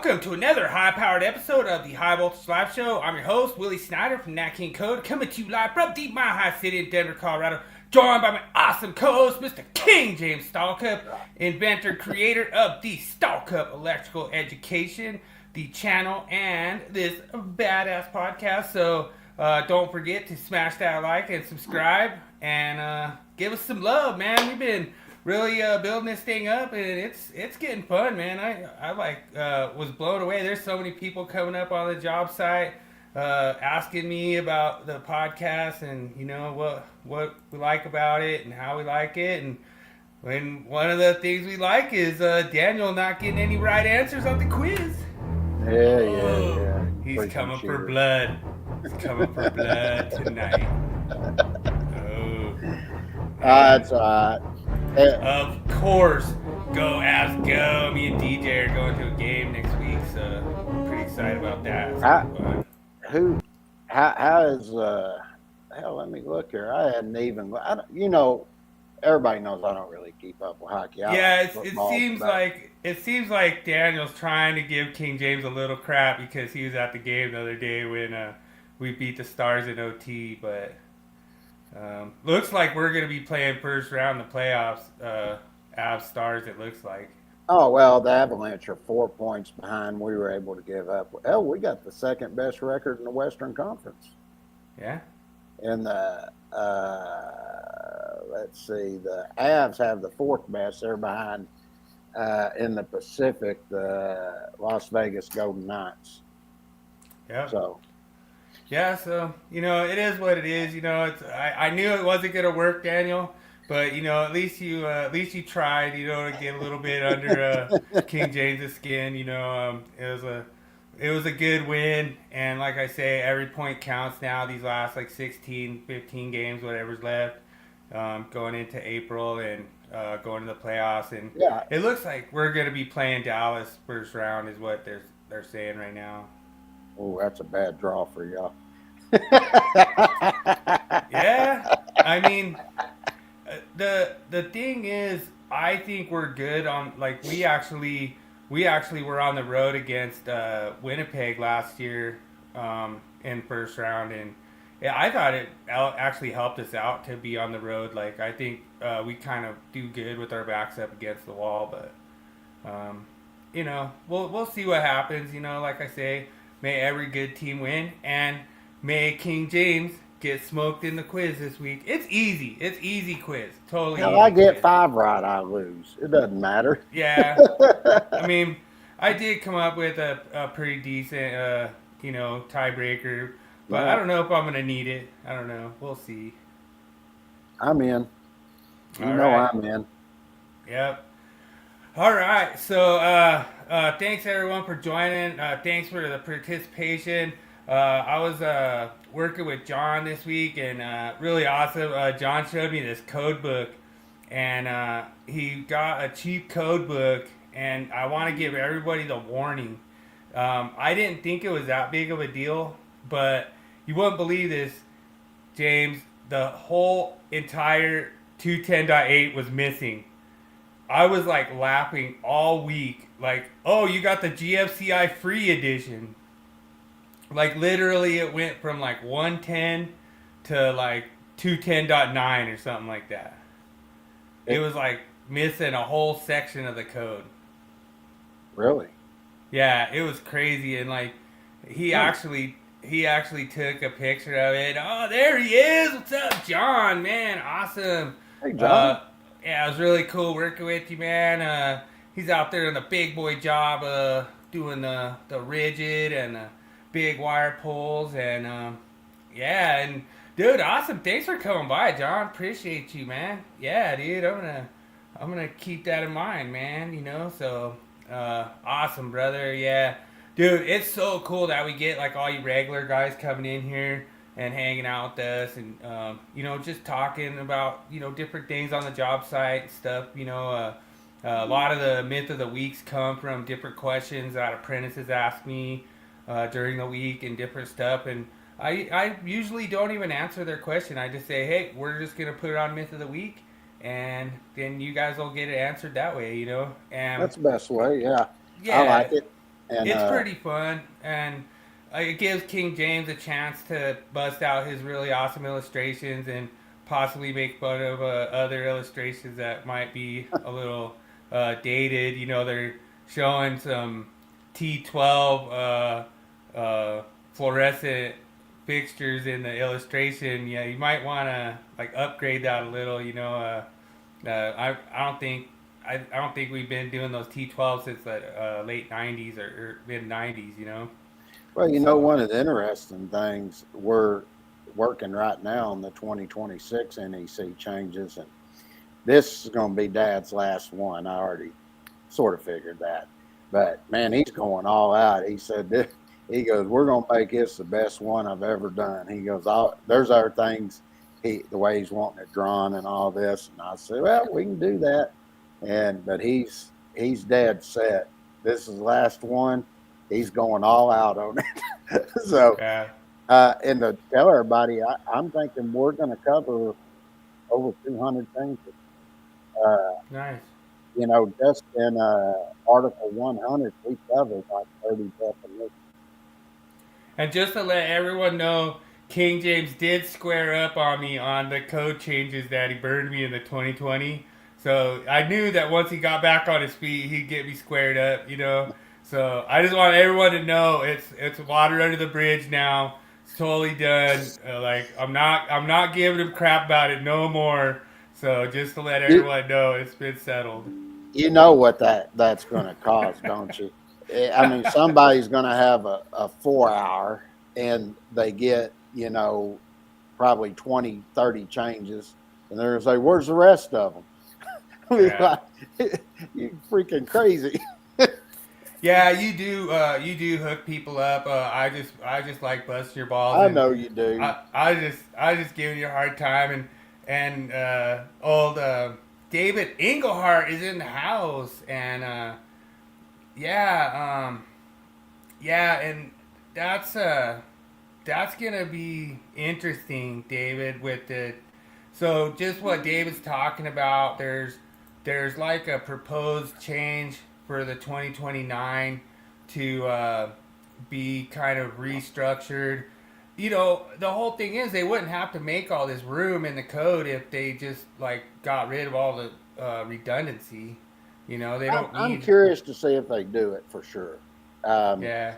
welcome to another high-powered episode of the High Voltage Live Show. I'm your host, Willie Snyder from NEC Code, coming to you live from Deep Mile High City in Denver, Colorado, joined by my awesome co-host, Mr. King James Stallcup, inventor, creator of the Stallcup Electrical Education, the channel, and this badass podcast. So don't forget to smash that like and subscribe, and give us some love, man. We've been really building this thing up, and it's getting fun, man. I was blown away. There's so many people coming up on the job site asking me about the podcast and what we like about it and how we like it. And when one of the things we like is Daniel not getting any right answers on the quiz. Yeah. He's coming for blood. He's coming for blood tonight. That's all right. Of course, go Avs go. Me and DJ are going to a game next week, so I'm pretty excited about that. How is hell? Let me look here. I hadn't even. Everybody knows I don't really keep up with hockey. It seems like Daniel's trying to give King James a little crap because he was at the game the other day when we beat the Stars in OT, but. Looks like we're going to be playing first round of the playoffs, Avs Stars, it looks like. Oh, well, the Avalanche are 4 points behind. We were able to give up. Hell, we got the second best record in the Western Conference. Yeah? And let's see, the Avs have the fourth best. They're behind in the Pacific, the Las Vegas Golden Knights. Yeah. So. Yeah, so, it is what it is. I knew it wasn't going to work, Daniel, but, at least you tried, to get a little bit under King James' skin. It was a good win, and like I say, every point counts now, these last, 16, 15 games, whatever's left, going into April and going to the playoffs. And yeah. It looks like we're going to be playing Dallas first round is what they're saying right now. Oh, that's a bad draw for y'all. Yeah, I mean, the thing is, I think we're good on. We actually were on the road against Winnipeg last year in first round, and I thought it actually helped us out to be on the road. I think we kind of do good with our backs up against the wall, but we'll see what happens. Like I say. May every good team win, and may King James get smoked in the quiz this week. It's easy. It's easy quiz. Totally easy. I get quiz. 5 right, I lose. It doesn't matter. Yeah. I mean, I did come up with a pretty decent, tiebreaker, but I don't know if I'm going to need it. I don't know. We'll see. I'm in. I'm in. Yep. All right, so thanks everyone for joining. Thanks for the participation. I was working with John this week, and really awesome. John showed me this code book, and he got a cheap code book, and I want to give everybody the warning. I didn't think it was that big of a deal, but you wouldn't believe this, James. The whole entire 210.8 was missing. I was laughing all week. Oh, you got the GFCI free edition. Literally it went from 110 to 210.9 or something like that. It was missing a whole section of the code. Really? Yeah, it was crazy. And he actually took a picture of it. Oh, there he is. What's up, John? Man, awesome. Hey, John. Yeah, it was really cool working with you, man. He's out there in the big boy job, doing the rigid and the big wire pulls, and and dude, awesome. Thanks for coming by, John. Appreciate you, man. Yeah, dude, I'm gonna keep that in mind, man. So awesome, brother. Yeah, dude, it's so cool that we get all you regular guys coming in here and hanging out with us, and just talking about different things on the job site and stuff. A lot of the myth of the weeks come from different questions that apprentices ask me during the week and different stuff. And I usually don't even answer their question. I just say, hey, we're just gonna put it on myth of the week, and then you guys will get it answered that way. And that's the best way. Yeah. Yeah. I like it. And It's pretty fun, and it gives King James a chance to bust out his really awesome illustrations and possibly make fun of other illustrations that might be a little dated. You know, they're showing some T12 fluorescent fixtures in the illustration. Yeah, you might want to like upgrade that a little. You know, I don't think I don't think we've been doing those T12 since the late '90s or mid '90s. You know, well, so one of the interesting things, we're working right now on the 2026 NEC changes, and this is going to be Dad's last one. I already sort of figured that, but man, he's going all out. He said this, he goes, "We're going to make this the best one I've ever done." He goes, "There's other things, the way he's wanting it drawn and all this," and I said, "Well, we can do that." But he's dead set. This is the last one. He's going all out on it. So, yeah, and to tell everybody, I'm thinking we're going to cover over 200 things. Uh, nice. just in Article 100, we covered like 30 definitions. And just to let everyone know, King James did square up on me on the code changes that he burned me in the 2020. So I knew that once he got back on his feet, he'd get me squared up, you know. So I just want everyone to know it's water under the bridge now. It's totally done. I'm not giving him crap about it no more. So just to let You, everyone know, it's been settled. you know what that's going to cause, don't you? I mean, somebody's going to have a 4 hour and they get, probably 20, 30 changes, and they're going to say, "Where's the rest of them?" I mean, Yeah. you freaking crazy. Yeah, you do hook people up. I just like bust your balls, I and know you do. I just giving you a hard time, and old David Englehart is in the house, and yeah, yeah, and that's gonna be interesting, David. With the so just what David's talking about, there's like a proposed change for the 2029 to be kind of restructured. You know, the whole thing is they wouldn't have to make all this room in the code if they just like got rid of all the redundancy. You know, they don't I'm need. curious to see if they do it for sure. Um, Yeah,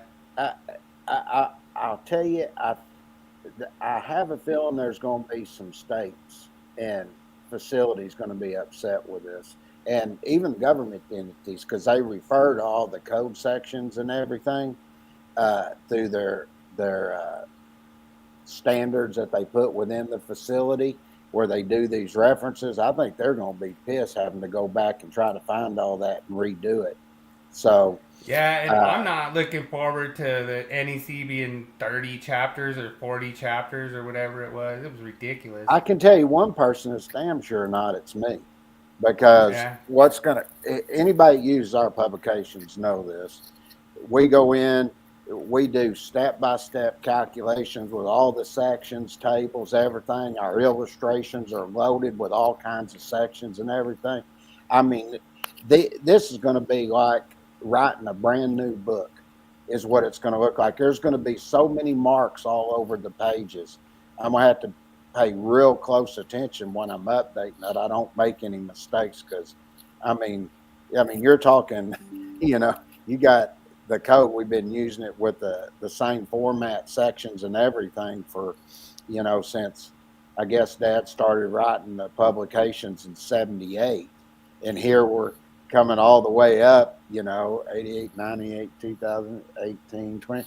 I, I'll tell you, I have a feeling there's going to be some states and facilities going to be upset with this, and even government entities, because they refer to all the code sections and everything through their standards that they put within the facility where they do these references. I think they're going to be pissed having to go back and try to find all that and redo it. So, yeah, and I'm uh, not looking forward to the NEC being 30 chapters or 40 chapters or whatever it was. It was ridiculous. I can tell you one person is damn sure not it's me, because Yeah, anybody that uses our publications know this. We go in, we do step-by-step calculations with all the sections, tables, everything. Our illustrations are loaded with all kinds of sections and everything. I mean, this is going to be like writing a brand new book is what it's going to look like. There's going to be so many marks all over the pages. I'm going to have to pay real close attention when I'm updating that I don't make any mistakes, because I mean, you're talking, you got the code. We've been using it with the same format sections and everything for, since I guess Dad started writing the publications in '78, and here we're coming all the way up, 88, 98, 2018, 20.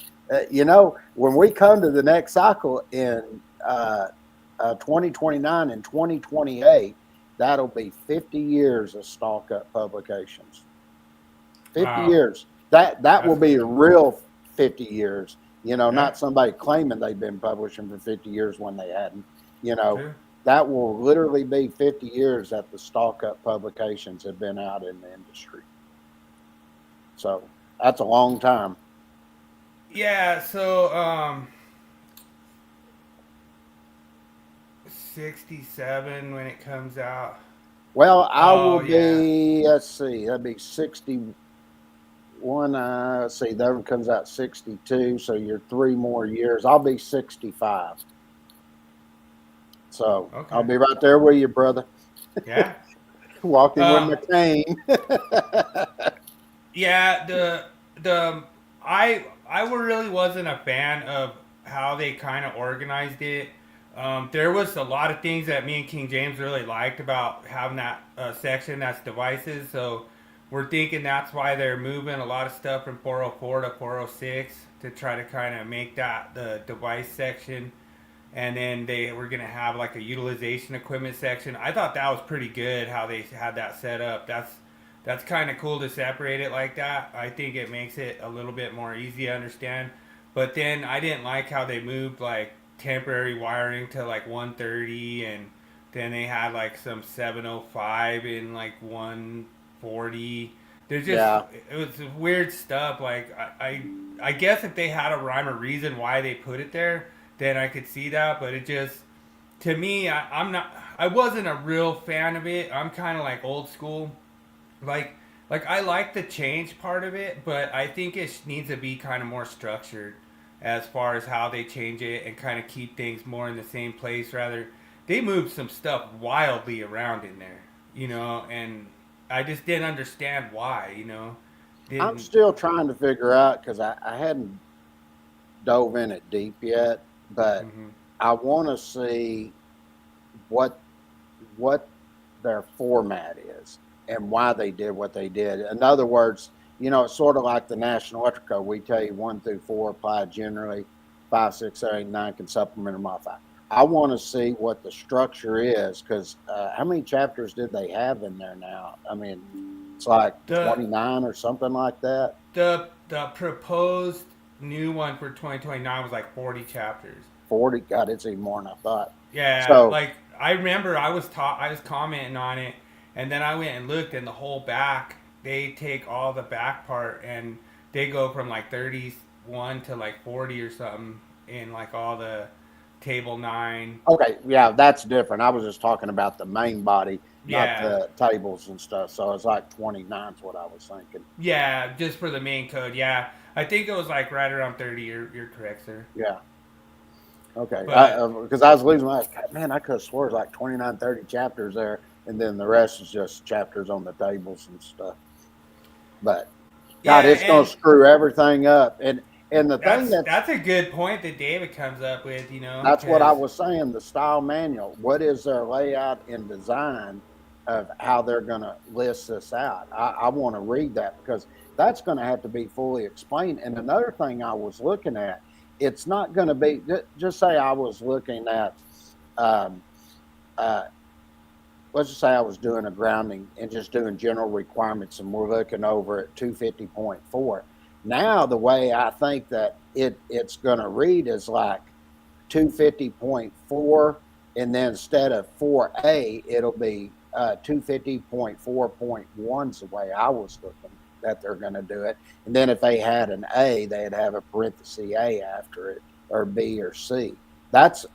When we come to the next cycle in 2029 and 2028, that'll be 50 years of stalk up publications. 50 wow, years. That will that's be a real 50 years. yeah, Not somebody claiming they've been publishing for 50 years when they hadn't. You know, true. that will literally be 50 years that the stalk up publications have been out in the industry. So that's a long time. Yeah, so 67 when it comes out. Well, I will Oh yeah, be, let's see, that'd be 60. let's see, that one comes out 62, so you're 3 more years. I'll be 65. So I'll Okay. be right there with you, brother. Yeah. Walking with my Um, cane. yeah, the I really wasn't a fan of how they kind of organized it. There was a lot of things that me and King James really liked about having that section that's devices. So we're thinking that's why they're moving a lot of stuff from 404 to 406 to try to kind of make that the device section. And then they were gonna have like a utilization equipment section. I thought that was pretty good how they had that set up. That's kind of cool to separate it like that. I think it makes it a little bit more easy to understand. But then I didn't like how they moved like temporary wiring to like 130, and then they had like some 705 in like 140. There's just Yeah. it was weird stuff. Like I guess if they had a rhyme or reason why they put it there, then I could see that. But it just to me, I'm not. I wasn't a real fan of it. I'm kind of like old school. Like I like the change part of it, but I think it needs to be kind of more structured as far as how they change it and kind of keep things more in the same place. Rather, they moved some stuff wildly around in there, and I just didn't understand why, I'm didn't. still trying to figure out because I hadn't dove in it deep yet, but Hmm. I want to see what what their format is and why they did what they did. In other words, it's sort of like the National Electric Code. We tell you 1 through 4 apply generally, 5, 6, 7, 8, 9 can supplement or modify. I want to see what the structure is because how many chapters did they have in there now? I mean, it's like The 29 or something like that. the proposed new one for 2029 was like 40 chapters. 40. God, it's even more than I thought. Yeah, So, like I remember I was commenting on it, and then I went and looked, and the whole back they take all the back part and they go from like 31 to like 40 or something in like all the table 9. okay, yeah, that's different. I was just talking about the main body, not Yeah, the tables and stuff. So it's like 29 is what I was thinking. yeah, just for the main code. Yeah, I think it was like right around 30. You're correct, sir. Yeah. Okay. But Because I was losing my, man, I could have swore it's like 29, 30 chapters there. And then the rest is just chapters on the tables and stuff. But God, yeah, it's going to and screw everything up. And the thing that's a good point that David comes up with, that's what I because was saying, the style manual. What is their layout and design of how they're going to list this out? I want to read that because that's going to have to be fully explained. And another thing I was looking at, it's not going to be, just say I was looking at, um, uh, let's just say I was doing a grounding and just doing general requirements and we're looking over at 250.4. Now, the way I think that it's going to read is like 250.4, and then instead of 4A, it'll be 250.4.1 is the way I was looking that they're going to do it. And then if they had an A, they'd have a parenthesis A after it, or B or C. That's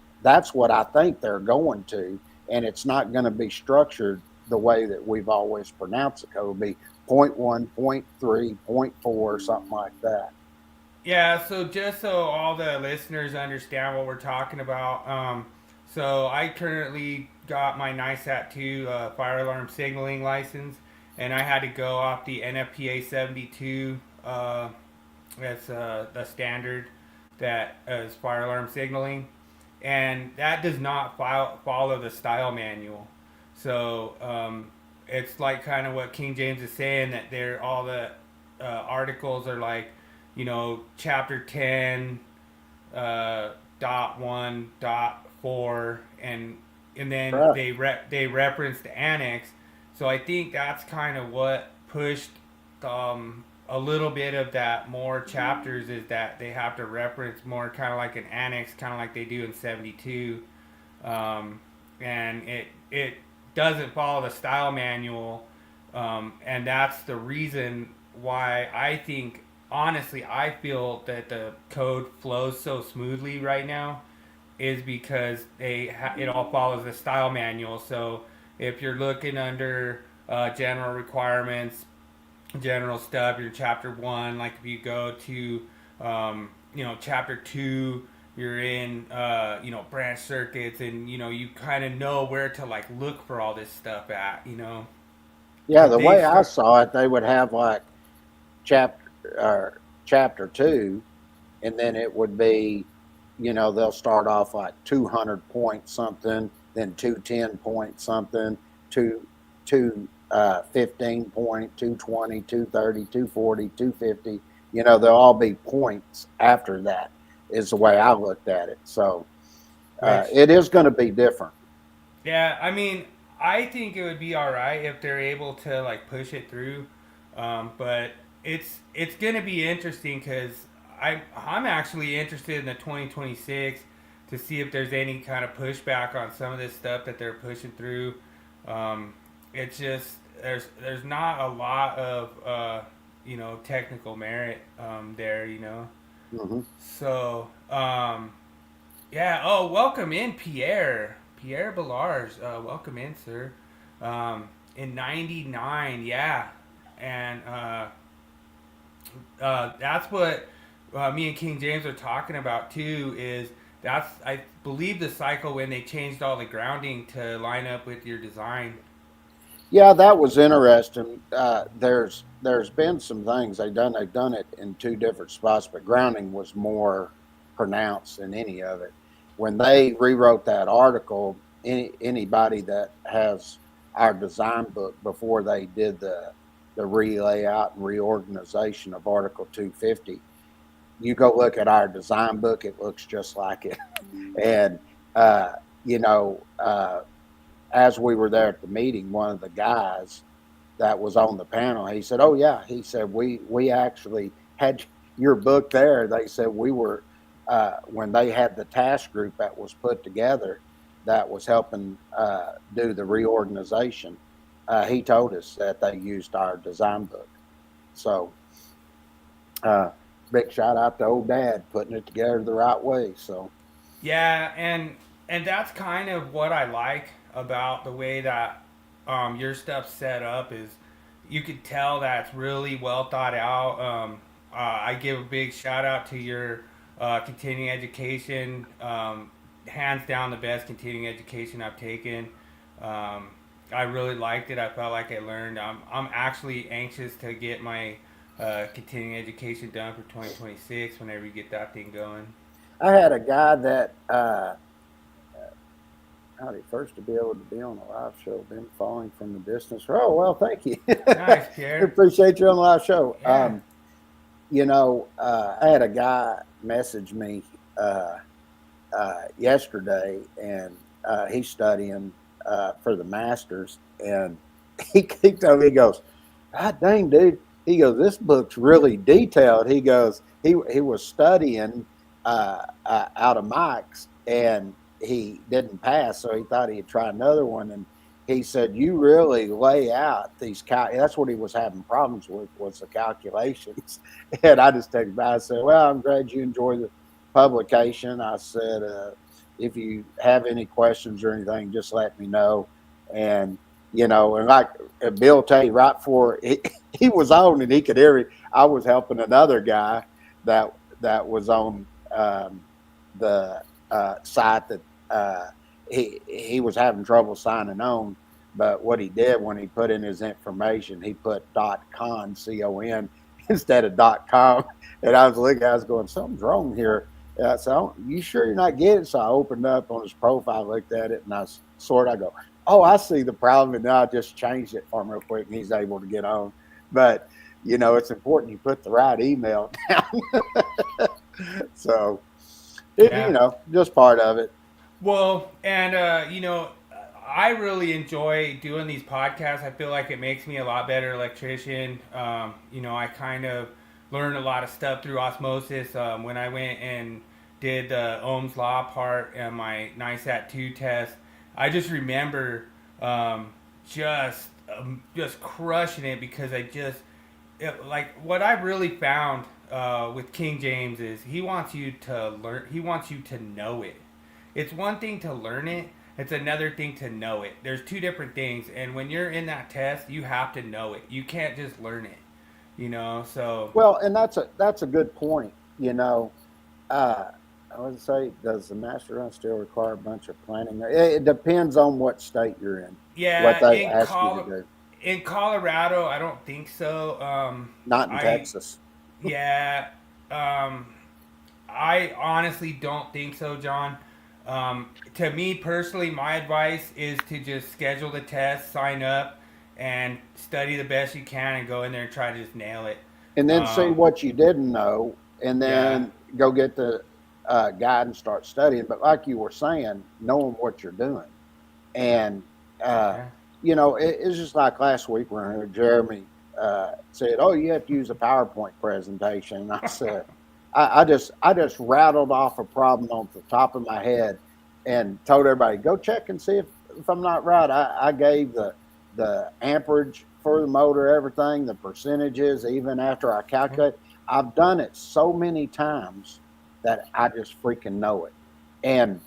what I think they're going to, and it's not going to be structured the way that we've always pronounced it. It'll be point 1, point 3, point 4, something like that. yeah, so just so all the listeners understand what we're talking about, so I currently got my NISAT 2 fire alarm signaling license, and I had to go off the NFPA 72. That's the standard that is fire alarm signaling, and that does not follow the style manual. So it's like kind of what King James is saying, that they're all the articles are like, chapter 10, dot 1, dot 4, and then Right. they reference the annex. So I think that's kind of what pushed a little bit of that more chapters, is that they have to reference more kind of like an annex, kind of like they do in 72. And it doesn't follow the style manual, and that's the reason why I think, honestly, I feel that the code flows so smoothly right now, is because it all follows the style manual. So if you're looking under general requirements, general stuff. Your chapter 1, like if you go to chapter 2, you're in branch circuits, and you kind of know where to like look for all this stuff at. Yeah, And the they way I start. saw it, they would have like chapter two, and then it would be, they'll start off like 200 point something, then 210 point something, two 15 point, 220, 230, 240, 250. They'll all be points after that. Is the way I looked at it. So Which, it is going to be different. yeah, I mean, I think it would be all right if they're able to like push it through, but it's gonna be interesting because I'm actually interested in the 2026 to see if there's any kind of pushback on some of this stuff that they're pushing through. It's just there's not a lot of technical merit there. Hmm. So yeah. Oh, welcome in, Pierre. Pierre Ballars. Welcome in, sir. In '99, yeah, and that's what me and King James are talking about too. Is that's I believe the cycle when they changed all the grounding to line up with your design. Yeah, that was interesting. There's been some things they've done. They've done it in two different spots, but grounding was more pronounced than any of it. When they rewrote that article, anybody that has our design book before they did the relayout and reorganization of Article 250, you go look at our design book, it looks just like it. And uh, you know, as we were there at the meeting, one of the guys that was on the panel, he said, "Oh yeah," he said, "We actually had your book there." They said we were when they had the task group that was put together that was helping do the reorganization. He told us that they used our design book. So uh, big shout out to old dad putting it together the right way. So Yeah, and that's kind of what I like about the way that your stuff's set up is you could tell that it's really well thought out. I give a big shout out to your continuing education. Hands down, the best continuing education I've taken. Um, I really liked it. I felt like I learned. I'm actually anxious to get my continuing education done for 2026 whenever you get that thing going. I had a guy that howdy, first to be able to be on a live show, been following from the distance. Oh, well, thank you. Nice, Pierre. Appreciate you on the live show. Yeah. I had a guy message me yesterday, and he's studying for the masters, and he told me, he goes, "God dang, dude," he goes, "this book's really detailed." He goes, he was studying out of Mike's, and he didn't pass, so he thought he'd try another one, and he said, "You really lay out these that's what he was having problems with, was the calculations." And I just texted back, I said, "Well, I'm glad you enjoy the publication." I said, "If you have any questions or anything, just let me know." And and like Bill tell you, right before he was on and he could hear me, I was helping another guy that was on the site that he was having trouble signing on. But what he did when he put in his information, he put .con .con instead of .com, and I was going, something's wrong here. So you sure you're not getting it? So I opened up on his profile, looked at it, and I go, "Oh, I see the problem," and then I just changed it for him real quick, and he's able to get on. But it's important you put the right email down. So Yeah. just part of it. Well, and I really enjoy doing these podcasts. I feel like it makes me a lot better electrician. I kind of learned a lot of stuff through osmosis. When I went and did the Ohm's Law part and my NISAT 2 test, I just remember just crushing it because like what I really found with King James is he wants you to learn. He wants you to know it. It's one thing to learn it. It's another thing to know it. There's two different things, and when you're in that test, you have to know it. You can't just learn it. So Well, and that's a good point. Uh, I would say, does the master run still require a bunch of planning? It depends on what state you're in, what yeah, they ask you to do. in Colorado, I don't think so. Not in I Texas. yeah, um, I honestly don't think so, John. To me personally, my advice is to just schedule the test, sign up, and study the best you can, and go in there and try to just nail it. And then see Um, what you didn't know, and yeah, then go get the guide and start studying. But like you were saying, knowing what you're doing. And, uh, yeah, it's just like last week when Jeremy said, "Oh, you have to use a PowerPoint presentation." And I said, I just rattled off a problem on the top of my head and told everybody, go check and see if I'm not right. I gave the amperage for the motor, everything, the percentages, even after I yeah, calculate. I've done it so many times that I just freaking know it. And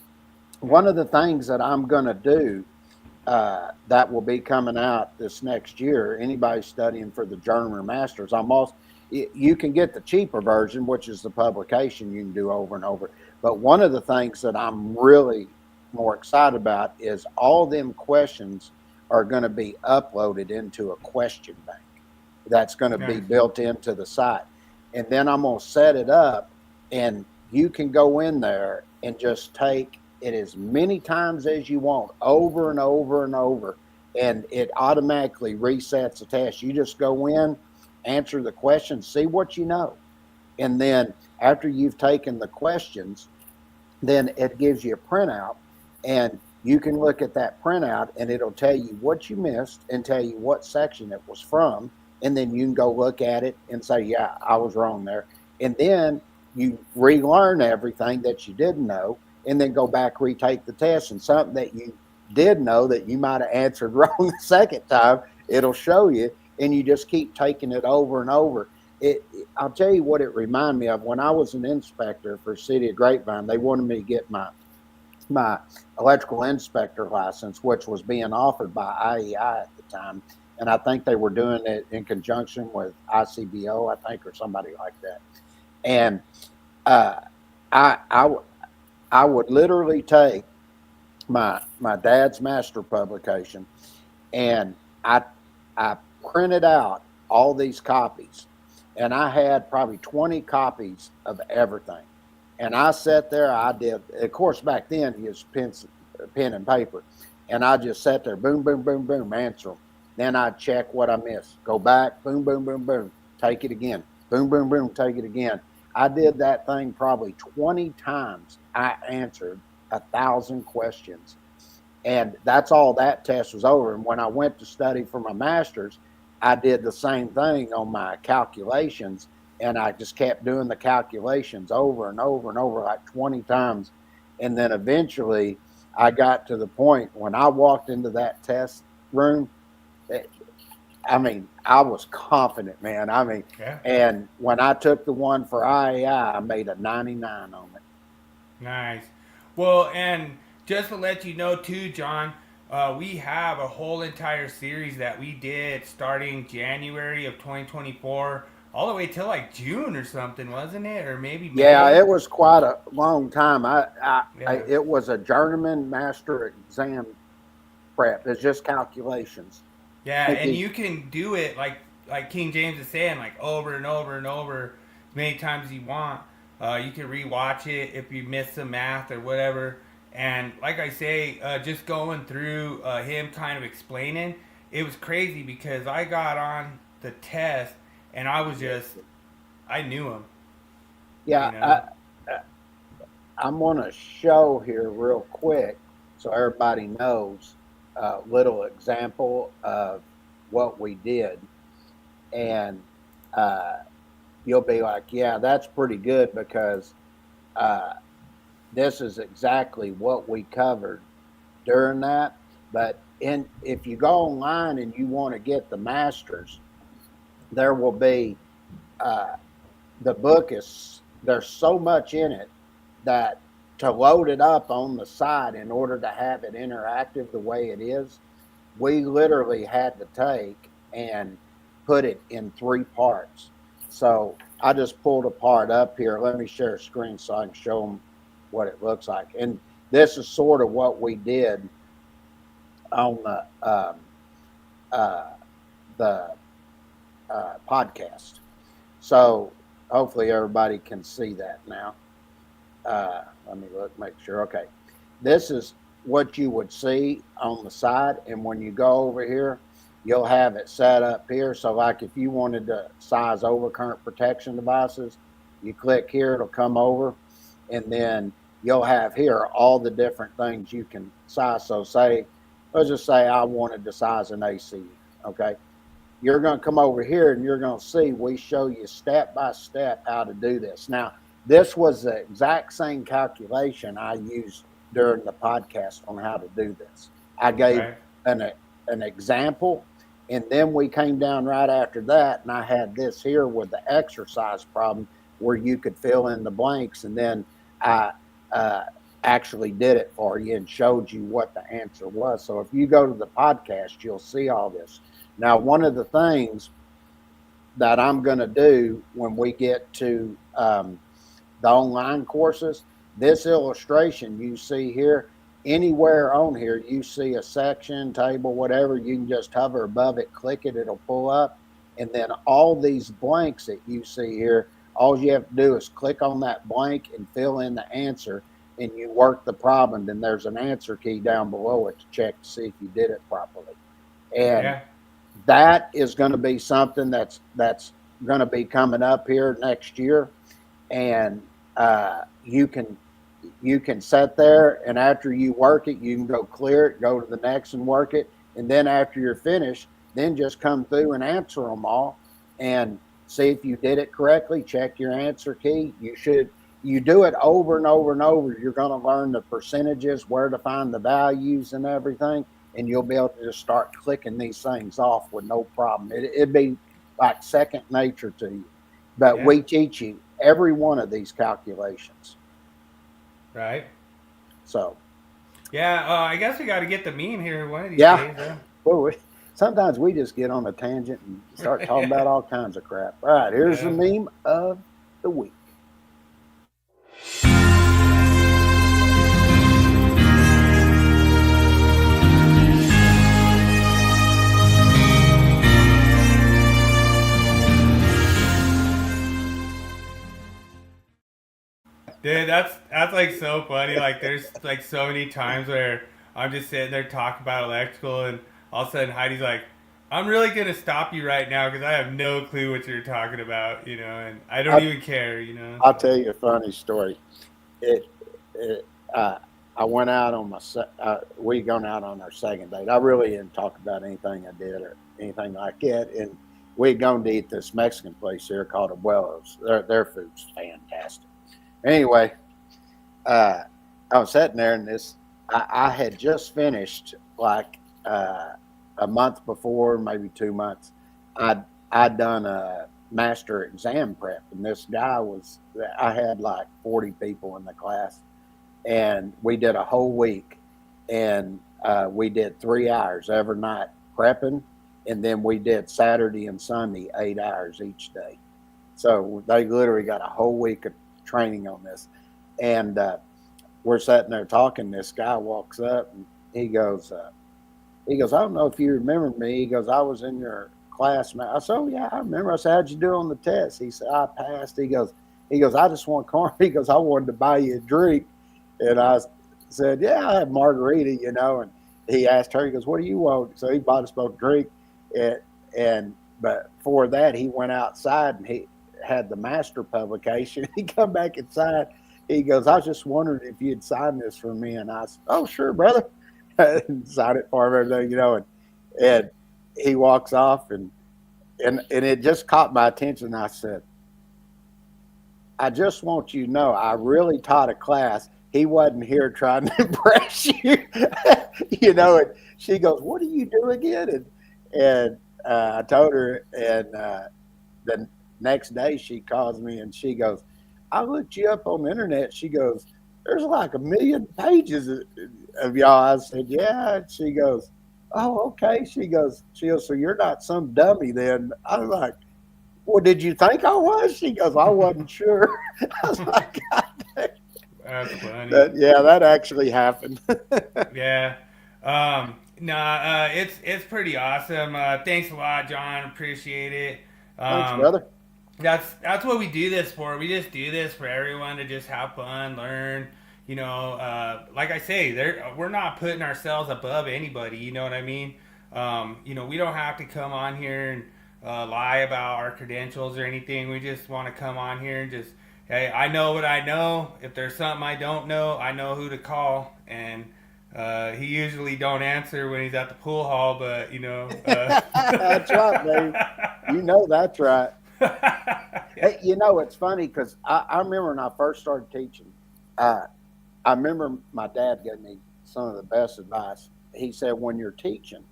yeah. one of the things that I'm going to do that will be coming out this next year. Anybody studying for the Journeyman Masters, you can get the cheaper version, which is the publication you can do over and over. But one of the things that I'm really more excited about is all them questions are going to be uploaded into a question bank that's going to be Nice. built into the site. And then I'm going to set it up, and you can go in there and just take it as many times as you want, over and over and over, and it automatically resets the test. You just go in, answer the question, see what you know. And then after you've taken the questions, then it gives you a printout, and you can look at that printout and it'll tell you what you missed and tell you what section it was from. And then you can go look at it and say, yeah, I was wrong there. And then you relearn everything that you didn't know, and then go back, retake the test, and something that you did know that you might have answered wrong the second time, it'll show you, and you just keep taking it over and over. I'll tell you what it reminded me of. When I was an inspector for City of Grapevine, they wanted me to get my electrical inspector license, which was being offered by IEI at the time, and I think they were doing it in conjunction with ICBO, I think, or somebody like that. And uh, I, I I would literally take my dad's master publication, and I I printed out all these copies, and I had probably 20 copies of everything. And I sat there. I did, of course, back then he was pen and paper, and I just sat there, boom, boom, boom, boom, answer them. Then I'd check what I missed, go back, boom, boom, boom, boom, take it again, boom, boom, boom, take it again. I did that thing probably 20 times. I answered 1,000 questions, and that's all that test was over. And when I went to study for my master's, I did the same thing on my calculations, and I just kept doing the calculations over and over and over like 20 times. And then eventually I got to the point when I walked into that test room, it, I mean, I was confident, man. I mean, Yeah. and when I took the one for IAI, I made a 99 on it. Nice. Well, and just to let you know too, John, we have a whole entire series that we did starting January of 2024 all the way till like June or something, wasn't it? Or maybe Yeah, May? it was quite a long time. Yeah. It was a journeyman master exam prep. It's just calculations. Yeah, and Thinking, you can do it like King James is saying, like over and over and over, as many times as you want. You can rewatch it if you miss some math or whatever. And like I say, just going through him kind of explaining, it was crazy because I got on the test and I was just, I knew him, you yeah, know. I'm going to show here real quick so everybody knows a little example of what we did. And uh, you'll be like, yeah, that's pretty good because uh, this is exactly what we covered during that. But if you go online and you want to get the masters, there will be uh, the book is there's so much in it that to load it up on the site in order to have it interactive the way it is, we literally had to take and put it in 3 parts. So I just pulled a part up here. Let me share a screen so I can show them what it looks like. And this is sort of what we did on the podcast. So hopefully everybody can see that now. Let me look, make sure. Okay. This is what you would see on the side. And when you go over here, you'll have it set up here. So like if you wanted to size over current protection devices, you click here, it'll come over. And then you'll have here all the different things you can size. So say, let's just say I wanted to size an AC. Okay. You're going to come over here and you're going to see we show you step by step how to do this. Now, this was the exact same calculation I used during the podcast on how to do this. I gave an example, and then we came down right after that, and I had this here with the exercise problem where you could fill in the blanks, and then I actually did it for you and showed you what the answer was. So if you go to the podcast, you'll see all this. Now, one of the things that I'm going to do when we get to the online courses, this illustration you see here, anywhere on here you see a section, table, whatever, you can just hover above it, click it, it'll pull up. And then all these blanks that you see here, all you have to do is click on that blank and fill in the answer, and you work the problem. Then there's an answer key down below it to check to see if you did it properly. And that is going to be something that's going to be coming up here next year. And you can sit there, and after you work it, you can go clear it, go to the next and work it. And then after you're finished, then just come through and answer them all and see if you did it correctly. Check your answer key. You do it over and over and over. You're going to learn the percentages, where to find the values and everything. And you'll be able to just start clicking these things off with no problem. It'd be like second nature to you. But we teach you every one of these calculations. Right. So. Yeah, I guess we got to get the meme here one of these days. Well, sometimes we just get on a tangent and start talking about all kinds of crap. All right, here's the meme of the week. Dude, that's like so funny. Like there's like so many times where I'm just sitting there talking about electrical, and all of a sudden Heidi's like, I'm really going to stop you right now because I have no clue what you're talking about, you know, and I don't even care, you know. I'll tell you a funny story. I went out on we gone out on our second date. I really didn't talk about anything I did or anything like that. And we'd gone to eat this Mexican place here called Abuelo's. Their food's fantastic. Anyway, I was sitting there, and I had just finished like a month before, maybe 2 months. I'd done a master exam prep, and this guy I had like 40 people in the class, and we did a whole week, and we did 3 hours every night prepping, and then we did Saturday and Sunday 8 hours each day. So they literally got a whole week of training on this. And we're sitting there talking. This guy walks up, and he goes, I don't know if you remember me. He goes, I was in your class. I said, oh yeah, I remember. I said, how'd you do on the test? He said, I passed. He goes, I just want corn. He goes, I wanted to buy you a drink. And I said, yeah, I have margarita, you know. And he asked her, he goes, what do you want? So he bought us both a drink. But for that, he went outside, and he had the master publication. He come back inside. He goes, I was just wondering if you'd sign this for me. And I said, oh, sure, brother. Sign it for him, everything, you know. And he walks off, and it just caught my attention. I said, I just want you to know, I really taught a class. He wasn't here trying to impress you. You know. And she goes, what do you do again? And I told her, and the next day she calls me, and she goes, I looked you up on the internet. She goes, there's like 1 million pages of y'all. I said, yeah. And she goes, oh, okay. She goes, so you're not some dummy then. I was like, well, did you think I was? She goes, I wasn't sure. I was like, God dang. That's funny. Yeah, that actually happened. Yeah. It's pretty awesome. Thanks a lot, John. Appreciate it. Thanks, Um, brother. that's what we do this for. We just do this for everyone to just have fun, learn. Like I say, we're not putting ourselves above anybody. You know what I mean? We don't have to come on here and lie about our credentials or anything. We just want to come on here and just, hey, I know what I know. If there's something I don't know, I know who to call. And he usually don't answer when he's at the pool hall, but That's right, babe. You know that's right. Hey, it's funny because I remember when I first started teaching, I remember my dad gave me some of the best advice. He said, when you're teaching,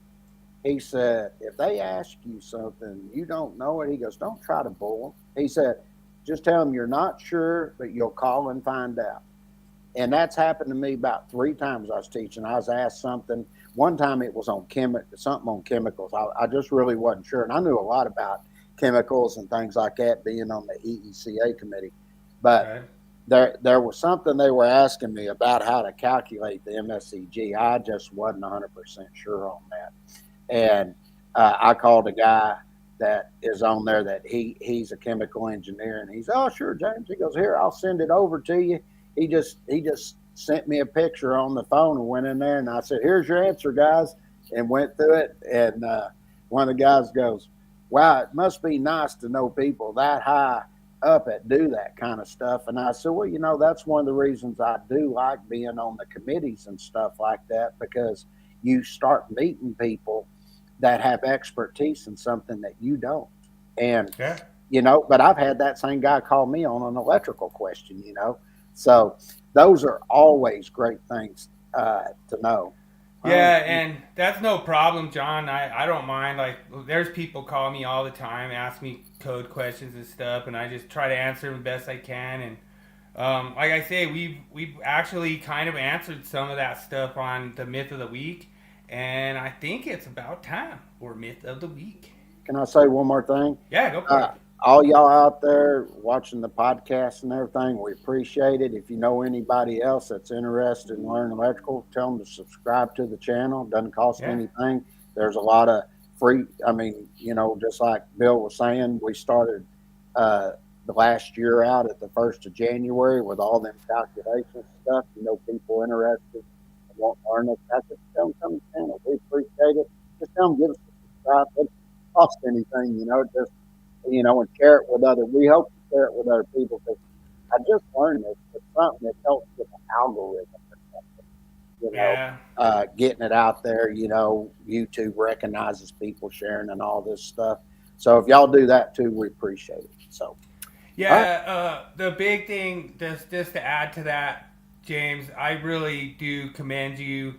he said, if they ask you something, you don't know it, he goes, don't try to bull them. He said, just tell them you're not sure, but you'll call and find out. And that's happened to me about 3 times I was teaching. I was asked something. One time it was on something on chemicals. I just really wasn't sure. And I knew a lot about chemicals and things like that being on the EECA committee. But Okay. there was something they were asking me about how to calculate the MSCG. I just wasn't 100% sure on that. And I called a guy that is on there that he's a chemical engineer, and he's, oh, sure, James. He goes, here, I'll send it over to you. He just sent me a picture on the phone and went in there, and I said, here's your answer, guys, and went through it. And one of the guys goes, wow, it must be nice to know people that high up that do that kind of stuff. And I said, well, that's one of the reasons I do like being on the committees and stuff like that, because you start meeting people that have expertise in something that you don't. And, Yeah. but I've had that same guy call me on an electrical question. So those are always great things to know. Yeah, and that's no problem, John. I don't mind. Like, there's people call me all the time, ask me code questions and stuff, and I just try to answer them the best I can. And like I say, we've actually kind of answered some of that stuff on the myth of the week, and I think it's about time for myth of the week. Can I say one more thing? Yeah, go for it. All y'all out there watching the podcast and everything, we appreciate it. If you know anybody else that's interested in learning electrical, tell them to subscribe to the channel. Doesn't cost anything. There's a lot of free. Just like Bill was saying, we started the last year out at the 1st of January with all them calculation stuff. People interested and want to learn it. That's just tell them come to the channel. We appreciate it. Just tell them give us a subscribe. It doesn't cost anything. Just and share it with we hope to share it with other people, because I just learned this. It's something that helps with the algorithm or something, getting it out there, YouTube recognizes people sharing and all this stuff. So if y'all do that too, we appreciate it. So, yeah, the big thing, just to add to that, James, I really do commend you.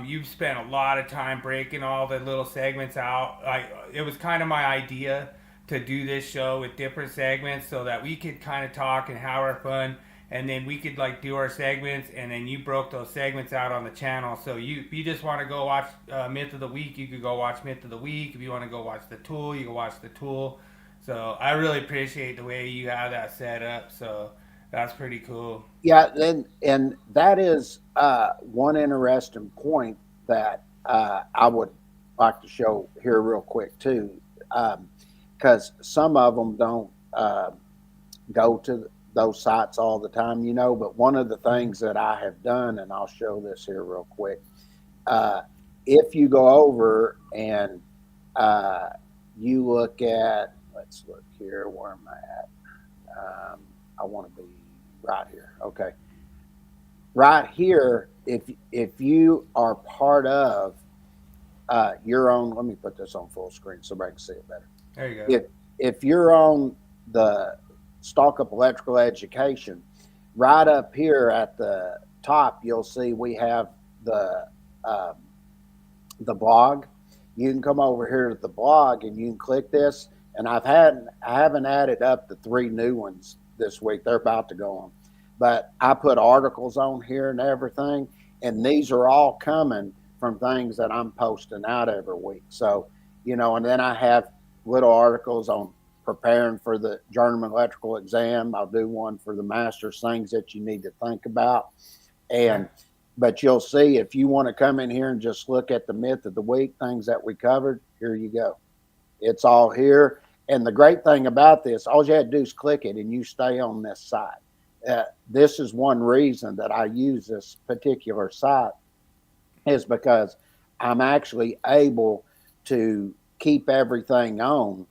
You've spent a lot of time breaking all the little segments out. It was kind of my idea to do this show with different segments so that we could kind of talk and have our fun, and then we could do our segments, and then you broke those segments out on the channel. So if you just want to go watch Myth of the Week, you could go watch Myth of the Week. If you want to go watch the Tool, you can watch the Tool. So I really appreciate the way you have that set up. So that's pretty cool. Yeah, and that is one interesting point that I would like to show here real quick too. Because some of them don't go to those sites all the time, but one of the things that I have done, and I'll show this here real quick, if you go over and you look at, let's look here, where am I at? I want to be right here. Okay. Right here, if you are part of your own, let me put this on full screen so everybody can see it better. There you go. If you're on the Stalk Up Electrical Education, right up here at the top, you'll see we have the blog. You can come over here to the blog and you can click this. And I haven't added up the 3 new ones this week. They're about to go on, but I put articles on here and everything, and these are all coming from things that I'm posting out every week. So, and then I have little articles on preparing for the journeyman electrical exam. I'll do one for the master's, things that you need to think about. But you'll see, if you want to come in here and just look at the myth of the week, things that we covered, here you go. It's all here. And the great thing about this, all you had to do is click it and you stay on this site. This is one reason that I use this particular site, is because I'm actually able to keep everything on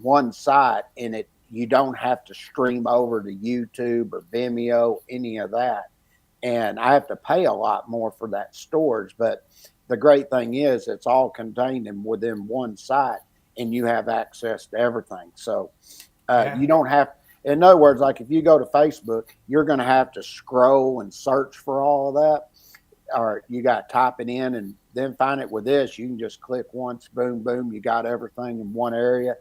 one site, and you don't have to stream over to YouTube or Vimeo, any of that. And I have to pay a lot more for that storage. But the great thing is it's all contained within one site, and you have access to everything. So you don't have, in other words, like if you go to Facebook, you're going to have to scroll and search for all of that, or you got to type it in and then find it. With this, you can just click once, boom, boom, you got everything in one area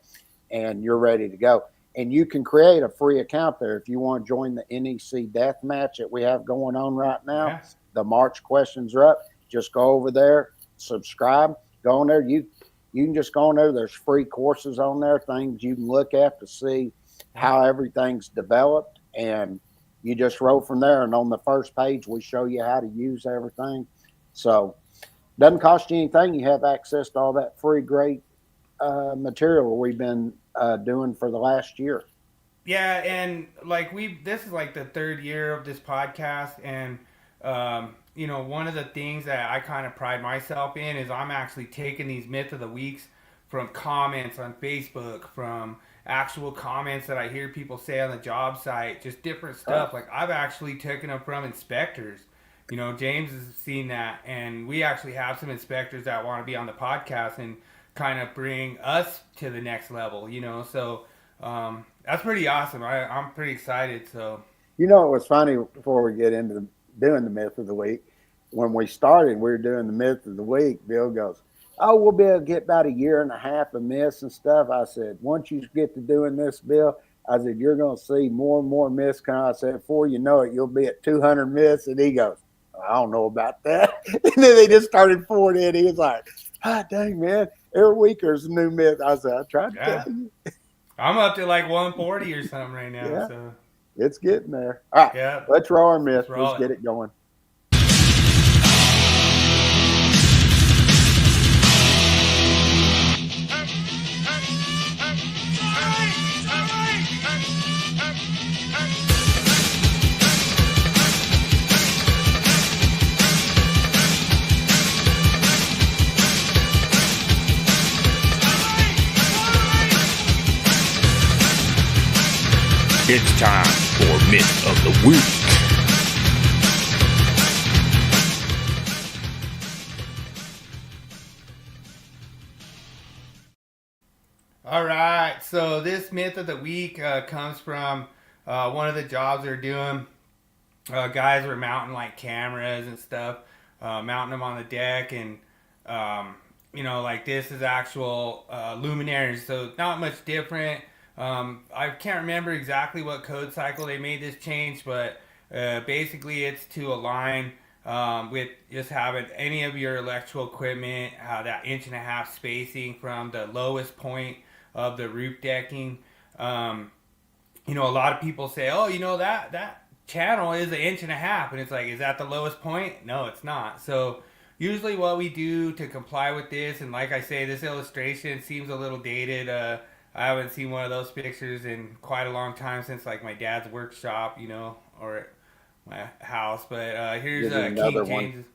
and you're ready to go. And you can create a free account there if you want to join the NEC death match that we have going on right now. Yeah. The March questions are up. Just go over there, subscribe, go on there. You can just go on there. There's free courses on there, things you can look at to see how everything's developed, and you just roll from there. And on the first page, we show you how to use everything. So doesn't cost you anything. You have access to all that free, great material we've been doing for the last year. Yeah, and like this is like the third year of this podcast, and one of the things that I kind of pride myself in is I'm actually taking these myth of the weeks from comments on Facebook, from actual comments that I hear people say on the job site, just different stuff. Like I've actually taken them from inspectors. James has seen that, and we actually have some inspectors that want to be on the podcast and kind of bring us to the next level, so that's pretty awesome. I'm pretty excited. So it was funny, before we get into doing the myth of the week, when we started, we were doing the myth of the week, Bill goes, "Oh, we'll be able to get about a year and a half of myths and stuff." I said, "Once you get to doing this, Bill," I said, "you're going to see more and more myths come." I said, "Before you know it, you'll be at 200 myths." And he goes, "I don't know about that." And then they just started pouring in. He was like, "Ah, dang, man, every week there's a new myth." I said, "I tried to tell you." I'm up to like 140 or something right now. Yeah, so it's getting there. All right, yeah. Let's roll our myth. Let's get it going. It's time for Myth of the Week. All right, so this myth of the week comes from one of the jobs they're doing. Guys were mounting like cameras and stuff, mounting them on the deck, and like this is actual luminaires, so not much different. I can't remember exactly what code cycle they made this change, but basically it's to align with just having any of your electrical equipment, that 1.5-inch spacing from the lowest point of the roof decking. A lot of people say, "Oh, that channel is 1.5 inches," and it's like, is that the lowest point? No, it's not. So usually what we do to comply with this, and like I say, this illustration seems a little dated. I haven't seen one of those pictures in quite a long time, since like my dad's workshop, or my house. But here's King James.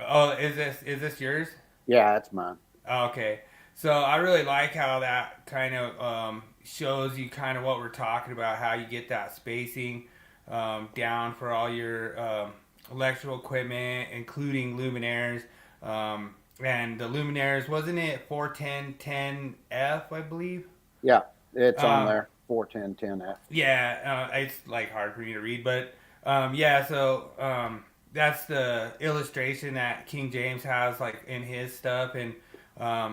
Oh, is this yours? Yeah, that's mine. Okay. So I really like how that kind of shows you kind of what we're talking about, how you get that spacing down for all your electrical equipment, including luminaires. And the luminaires, wasn't it 41010F, I believe? Yeah, it's on there, 41010F. Yeah, it's like hard for me to read, but so that's the illustration that King James has like in his stuff, and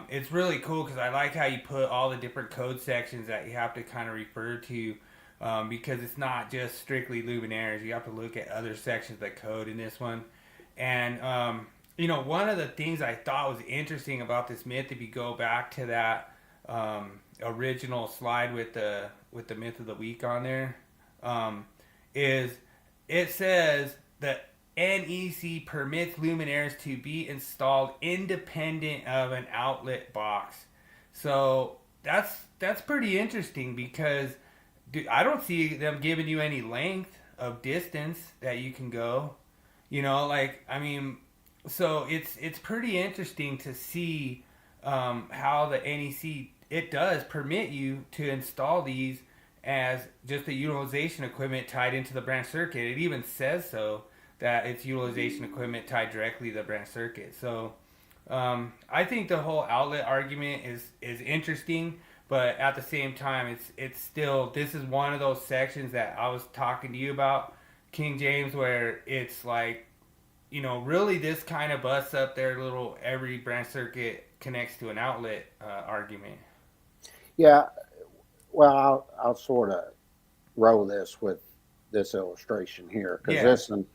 it's really cool because I like how you put all the different code sections that you have to kind of refer to, because it's not just strictly luminaires. You have to look at other sections of the code in this one, and one of the things I thought was interesting about this myth, if you go back to that original slide with the myth of the week on there, is it says that NEC permits luminaires to be installed independent of an outlet box. So that's pretty interesting because I don't see them giving you any length of distance that you can go. So it's pretty interesting to see how the NEC it does permit you to install these as just the utilization equipment tied into the branch circuit. It even says so that it's utilization equipment tied directly to the branch circuit. So I think the whole outlet argument is interesting, but at the same time, it's still this is one of those sections that I was talking to you about, King James, where it's like, really this kind of busts up their little every branch circuit connects to an outlet argument. Yeah, well, I'll sort of roll this with this illustration here because this one,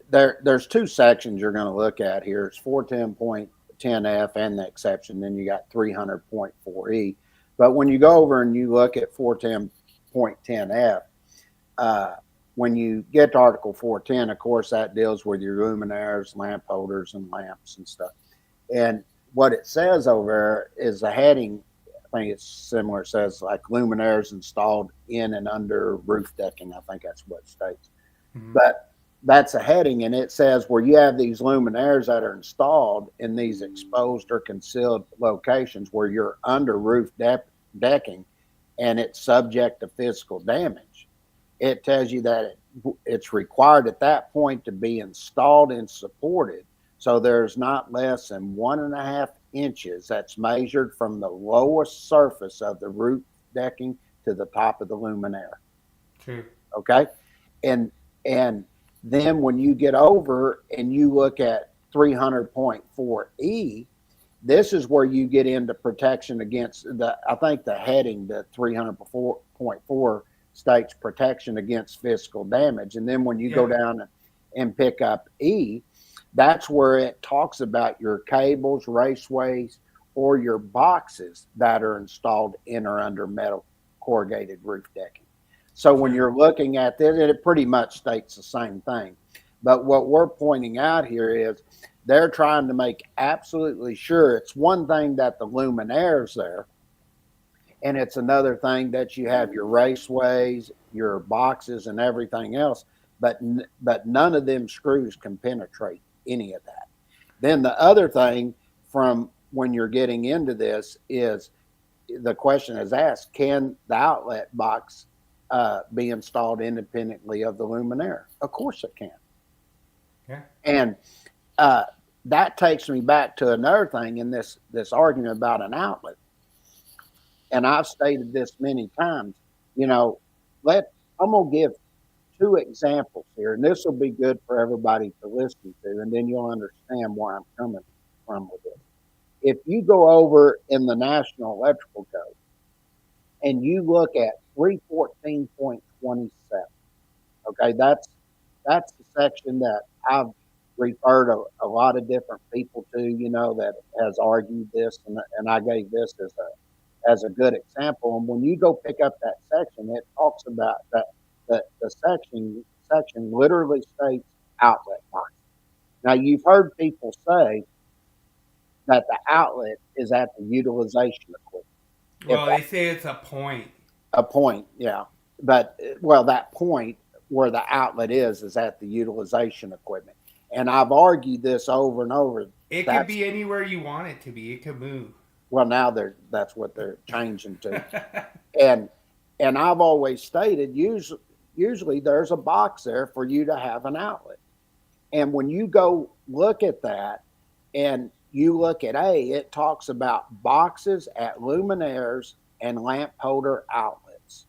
there's two sections you're going to look at here. It's 410.10F and the exception. Then you got 300.4E. But when you go over and you look at 410.10F, when you get to Article 410, of course, that deals with your luminaires, lamp holders, and lamps and stuff. And what it says over there is the heading. I think it's similar. It says like luminaires installed in and under roof decking. I think that's what it states. Mm-hmm. But that's a heading, and it says where you have these luminaires that are installed in these exposed or concealed locations where you're under roof decking and it's subject to physical damage. It tells you that it's required at that point to be installed and supported. So there's not less than 1.5 inches that's measured from the lowest surface of the roof decking to the top of the luminaire. True. Okay. And then when you get over and you look at 300.4E, this is where you get into protection against I think the heading, the 300.4 states protection against physical damage. And then when you go down and pick up E, that's where it talks about your cables, raceways, or your boxes that are installed in or under metal corrugated roof decking. So when you're looking at this, it pretty much states the same thing. But what we're pointing out here is they're trying to make absolutely sure it's one thing that the luminaire's there, and it's another thing that you have your raceways, your boxes, and everything else, but none of them screws can penetrate any of that. Then the other thing from when you're getting into this is the question is asked, can the outlet box be installed independently of the luminaire? Of course it can. Yeah. And that takes me back to another thing in this argument about an outlet. And I've stated this many times, I'm going to give two examples here, and this will be good for everybody to listen to, and then you'll understand where I'm coming from with it. If you go over in the National Electrical Code and you look at 314.27, okay, that's the section that I've referred a lot of different people to, that has argued this, and I gave this as a good example. And when you go pick up that section, it talks about that the section literally states outlet box. Now, you've heard people say that the outlet is at the utilization equipment. Well, they say it's a point. A point, yeah. But, that point where the outlet is at the utilization equipment. And I've argued this over and over. It could be anywhere you want it to be. It could move. Well, now that's what they're changing to. And I've always stated, usually there's a box there for you to have an outlet. And when you go look at that and you look at A, it talks about boxes at luminaires and lamp holder outlets.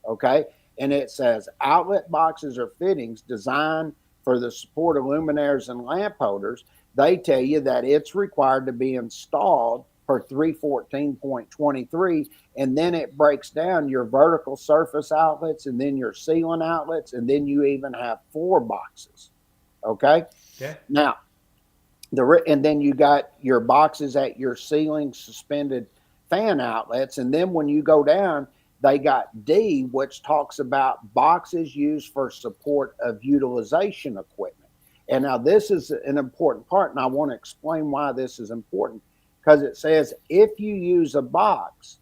Okay. And it says outlet boxes or fittings designed for the support of luminaires and lamp holders. They tell you that it's required to be installed per 314.23, and then it breaks down your vertical surface outlets and then your ceiling outlets, and then you even have 4 boxes. Okay? Yeah. Now, And then you got your boxes at your ceiling suspended fan outlets. And then when you go down, they got D, which talks about boxes used for support of utilization equipment. And now this is an important part, and I want to explain why this is important, because it says if you use a box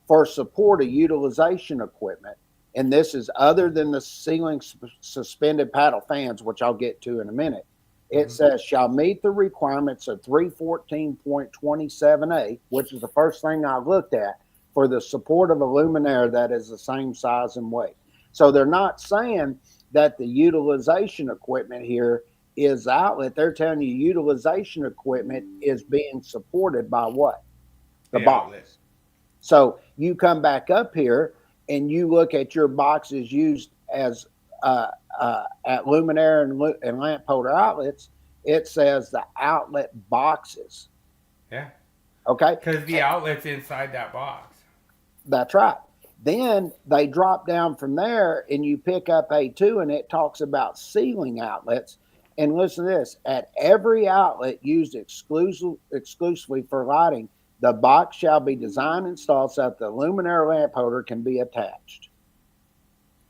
for support of utilization equipment, and this is other than the ceiling suspended paddle fans, which I'll get to in a minute, it says shall meet the requirements of 314.27A, which is the first thing I looked at, for the support of a luminaire that is the same size and weight. So they're not saying that the utilization equipment here is outlet. They're telling you utilization equipment is being supported by what? The box. Outlet. So you come back up here and you look at your boxes used as at luminaire and lamp holder outlets. It says the outlet boxes. Yeah. Okay. Because the outlet's inside that box. That's right. Then they drop down from there and you pick up A2 and it talks about ceiling outlets. And listen to this: at every outlet used exclusively for lighting, the box shall be designed and installed so that the luminaire lamp holder can be attached.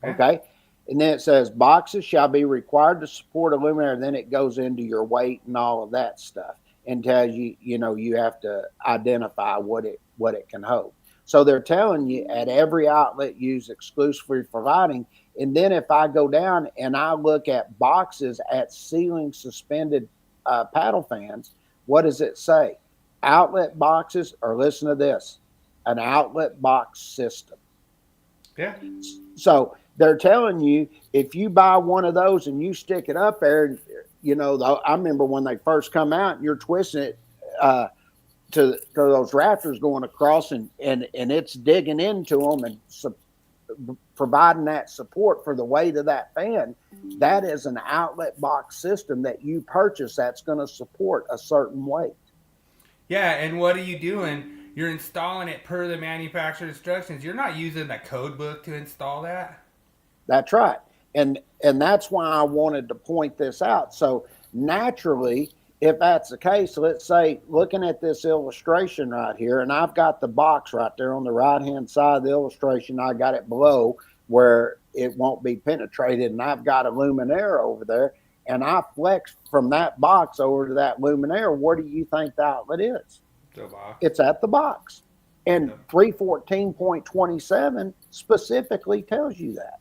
Okay. And then it says boxes shall be required to support a luminaire. Then it goes into your weight and all of that stuff and tells you, you have to identify what it can hold. So they're telling you at every outlet used exclusively for lighting. And then if I go down and I look at boxes at ceiling suspended paddle fans, what does it say? Outlet boxes, or listen to this, an outlet box system. Yeah. So they're telling you if you buy one of those and you stick it up there, I remember when they first come out and you're twisting it to those rafters going across and it's digging into them and providing that support for the weight of that fan. That is an outlet box system that you purchase that's going to support a certain weight. Yeah, and what are you doing? You're installing it per the manufacturer instructions. You're not using the code book to install that. That's right. And that's why I wanted to point this out. So naturally, if that's the case, let's say looking at this illustration right here, and I've got the box right there on the right-hand side of the illustration. I got it below where it won't be penetrated, and I've got a luminaire over there, and I flex from that box over to that luminaire. Where do you think the outlet is? The box. It's at the box. And 314.27 specifically tells you that.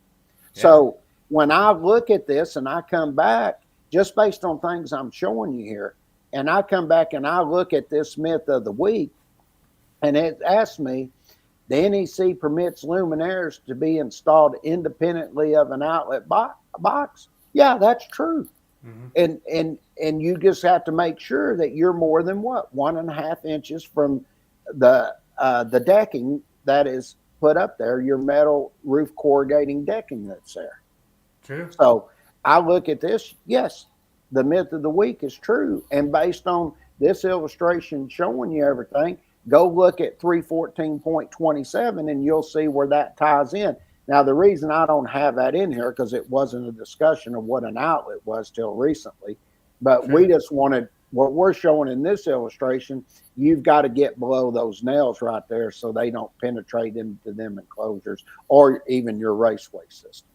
Yeah. So when I look at this and I come back, just based on things I'm showing you here, and I come back and I look at this myth of the week, and it asks me, the NEC permits luminaires to be installed independently of an outlet box. Yeah, that's true. Mm-hmm. And you just have to make sure that you're more than 1.5 inches from the decking that is put up there, your metal roof corrugating decking that's there. True. So I look at this, yes, the myth of the week is true. And based on this illustration showing you everything, go look at 314.27 and you'll see where that ties in. Now, the reason I don't have that in here, because it wasn't a discussion of what an outlet was till recently, but True. We just wanted, what we're showing in this illustration, you've got to get below those nails right there so they don't penetrate into them enclosures or even your raceway system.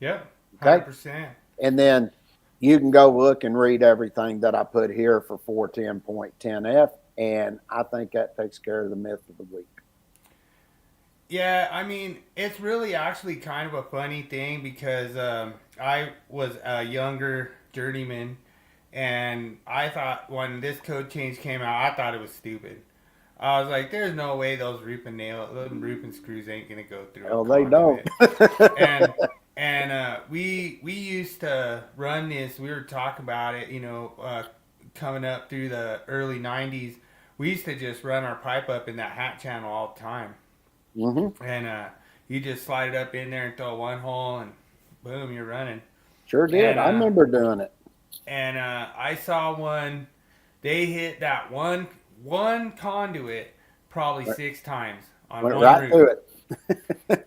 Yep, 100%. Okay? And then you can go look and read everything that I put here for 410.10F, and I think that takes care of the myth of the week. Yeah, I mean, it's really actually kind of a funny thing because I was a younger journeyman, and I thought when this code change came out, I thought it was stupid. I was like, "There's no way those roofing screws ain't gonna go through." Well, they don't. and we used to run this. We were talking about it, coming up through the early '90s. We used to just run our pipe up in that hat channel all the time. Mm-hmm. And you just slide it up in there and throw one hole, and boom, you're running. Sure did. And, I remember doing it. And I saw one. They hit that one conduit probably 6 times on went one right route. through it.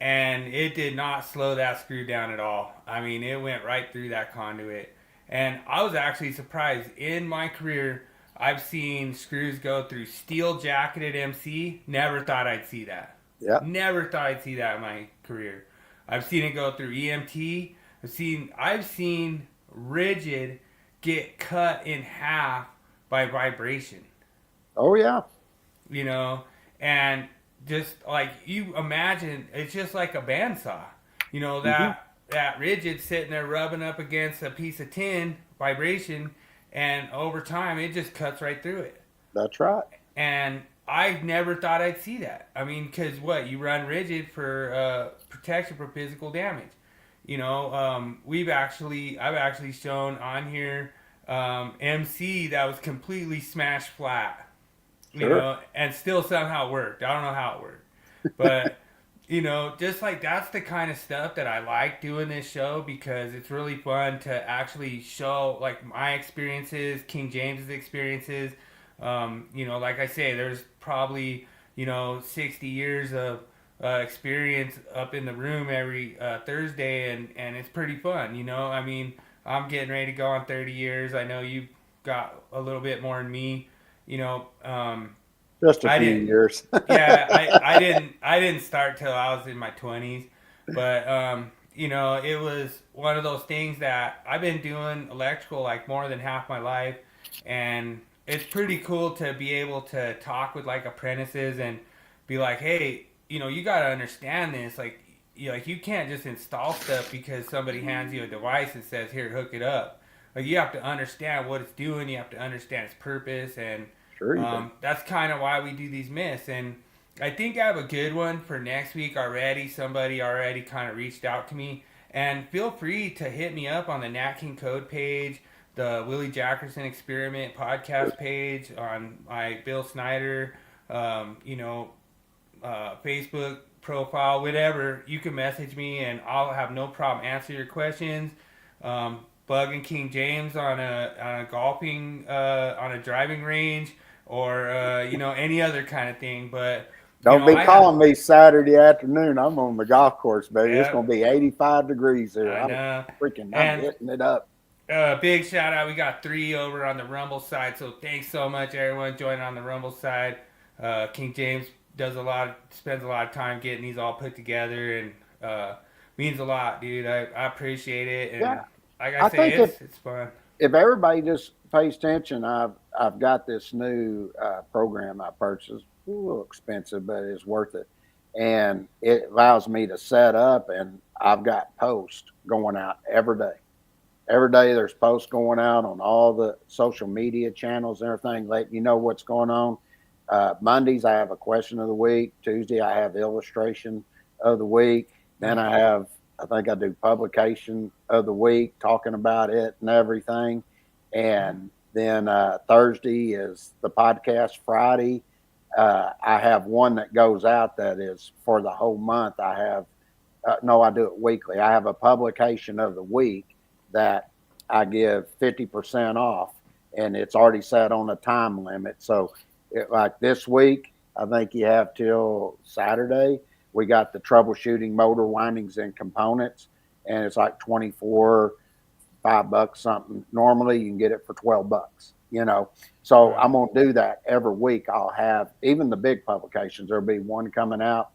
And it did not slow that screw down at all. I mean, it went right through that conduit. And I was actually surprised. In my career, I've seen screws go through steel jacketed MC. Never thought I'd see that. Yeah. Never thought I'd see that in my career. I've seen it go through EMT. I've seen rigid get cut in half by vibration. Oh yeah. You know, and just like you imagine, it's just like a bandsaw. You know that rigid sitting there rubbing up against a piece of tin, vibration, and over time it just cuts right through it. That's right. And I never thought I'd see that. I mean, because what you run rigid for protection for physical damage. You know, I've actually shown on here MC that was completely smashed flat. You Sure. know, and still somehow worked. I don't know how it worked, but you know, just like that's the kind of stuff that I like doing this show because it's really fun to actually show like my experiences, King James's experiences. You know, like I say, there's probably 60 years of experience up in the room every Thursday, and it's pretty fun. You know, I mean, I'm getting ready to go on 30 years. I know you've got a little bit more than me. You know, Just a I few didn't. years. Yeah, I didn't start till I was in my 20s, but you know, it was one of those things that I've been doing electrical like more than half my life, and it's pretty cool to be able to talk with like apprentices and be like, hey, you know, you got to understand this, you can't just install stuff because somebody hands you a device and says, here, hook it up. Like, you have to understand what it's doing. You have to understand its purpose. And Sure you do. that's kind of why we do these myths. And I think I have a good one for next week already. Somebody already kind of reached out to me. And feel free to hit me up on the Nat King Code page, the Willie Jackerson Experiment podcast page, on my Bill Snyder, Facebook profile, whatever. You can message me and I'll have no problem answering your questions. Bugging King James on a golfing on a driving range or any other kind of thing. But Don't be calling me Saturday afternoon. I'm on the golf course, baby. It's Yeah. going to be 85 degrees here. I know. I'm hitting it up. Big shout out. We got 3 over on the Rumble side, so thanks so much everyone joining on the Rumble side. King James spends a lot of time getting these all put together, and means a lot, dude. I appreciate it, and Yeah. like I I say, think it's fun. If everybody just pays attention, I've got this new program I purchased. A little expensive, but it's worth it. And it allows me to set up, and I've got posts going out every day. Every day there's posts going out on all the social media channels and everything, letting you know what's going on. Mondays, I have a question of the week. Tuesday, I have illustration of the week. Then I think I do publication of the week, talking about it and everything. And then Thursday is the podcast. Friday, I have one that goes out that is for the whole month. I do it weekly. I have a publication of the week that I give 50% off, and it's already set on a time limit. So like this week, I think you have till Saturday. We got the troubleshooting motor windings and components, and it's like $24, $5 something. Normally you can get it for $12, So I'm going to do that every week. I'll have even the big publications. There'll be one coming out,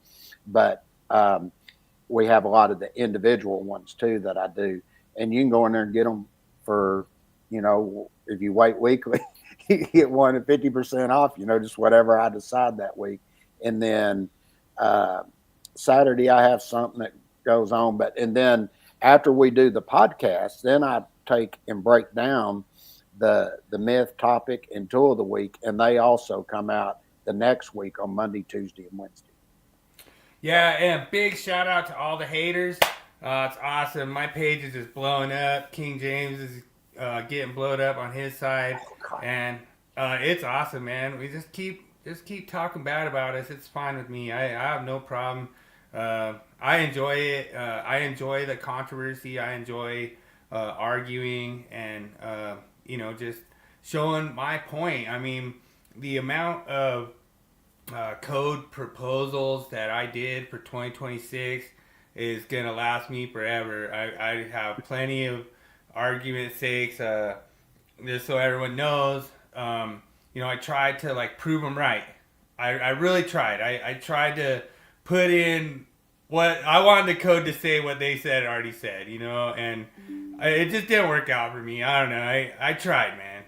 but we have a lot of the individual ones too that I do, and you can go in there and get them for, if you wait weekly, you get one at 50% off, just whatever I decide that week. And then Saturday I have something that goes on, and then after we do the podcast, then I take and break down the myth, topic, and tool of the week, and they also come out the next week on Monday, Tuesday, and Wednesday. Yeah, and a big shout out to all the haters. It's awesome. My page is just blowing up. King James is getting blowed up on his side, and it's awesome, man. We just keep talking bad about us. It's fine with me. I have no problem. I enjoy it. I enjoy the controversy. I enjoy arguing and just showing my point. I mean, the amount of code proposals that I did for 2026 is gonna last me forever. I have plenty of argument's sakes, just so everyone knows, I tried to like prove them right. I really tried. I tried to put in what I wanted the code to say what they said already said, and it just didn't work out for me. I don't know. I tried, man.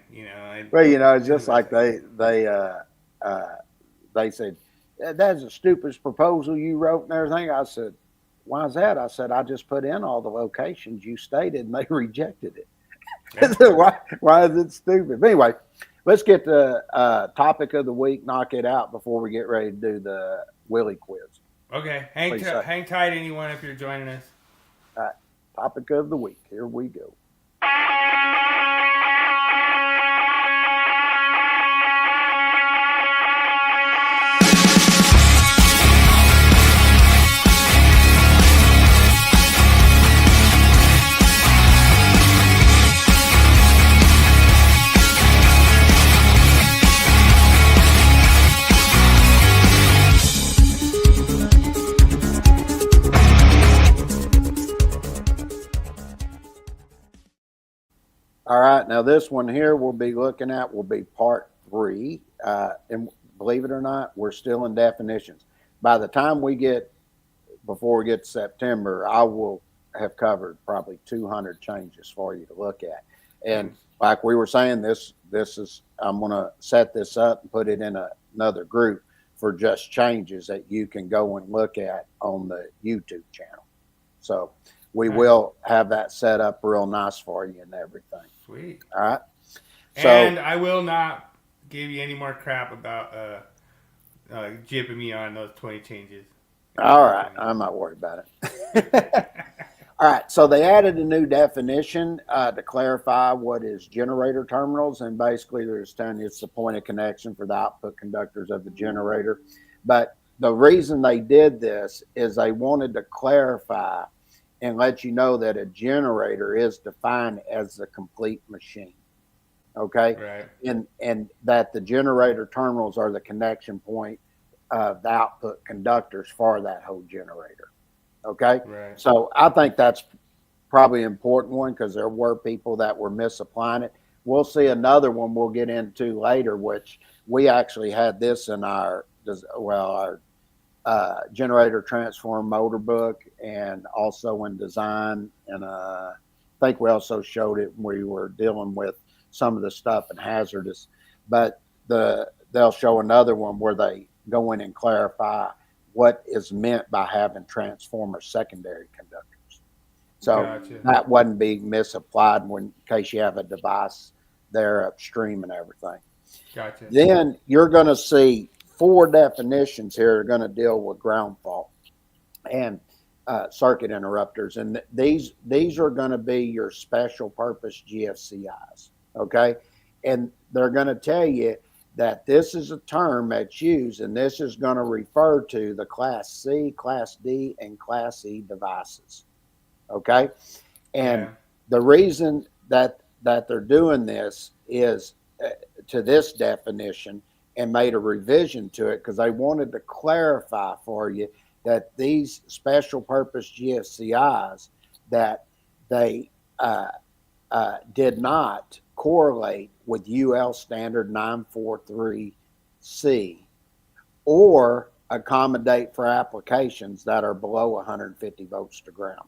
Well, it's just like they said, that's the stupidest proposal you wrote and everything. I said, why is that? I said, I just put in all the locations you stated and they rejected it. Why is it stupid? But anyway, let's get the topic of the week, knock it out before we get ready to do the Willie Quiz. Okay, hang tight, anyone, if you're joining us. All right, topic of the week. Here we go. All right, now this one here we'll be looking at will be part 3. And believe it or not, we're still in definitions. By the time before we get to September, I will have covered probably 200 changes for you to look at. And like we were saying, this is, I'm going to set this up and put it in another group for just changes that you can go and look at on the YouTube channel. So we will have that set up real nice for you and everything. Sweet. All right. And I will not give you any more crap about jipping me on those 20 changes. All right. I'm not worried about it. All right. So they added a new definition to clarify what is generator terminals. And basically they're just telling you it's the point of connection for the output conductors of the generator. But the reason they did this is they wanted to clarify and let you know that a generator is defined as the complete machine. Okay. Right. And that the generator terminals are the connection point of the output conductors for that whole generator. Okay. Right. So I think that's probably an important one because there were people that were misapplying it. We'll see another one we'll get into later, which we actually had this in our generator transform motor book and also in design. And I think we also showed it when we were dealing with some of the stuff in hazardous, but they'll show another one where they go in and clarify what is meant by having transformer secondary conductors. So Gotcha. That wouldn't be misapplied in case you have a device there upstream and everything. Gotcha. Then you're going to see 4 definitions here are going to deal with ground fault and circuit interrupters. And these are going to be your special purpose GFCIs. Okay. And they're going to tell you that this is a term that's used, and this is going to refer to the Class C, Class D, and Class E devices. Okay. And the reason that they're doing this is to this definition and made a revision to it because they wanted to clarify for you that these special purpose GFCIs that they did not correlate with UL standard 943C or accommodate for applications that are below 150 volts to ground.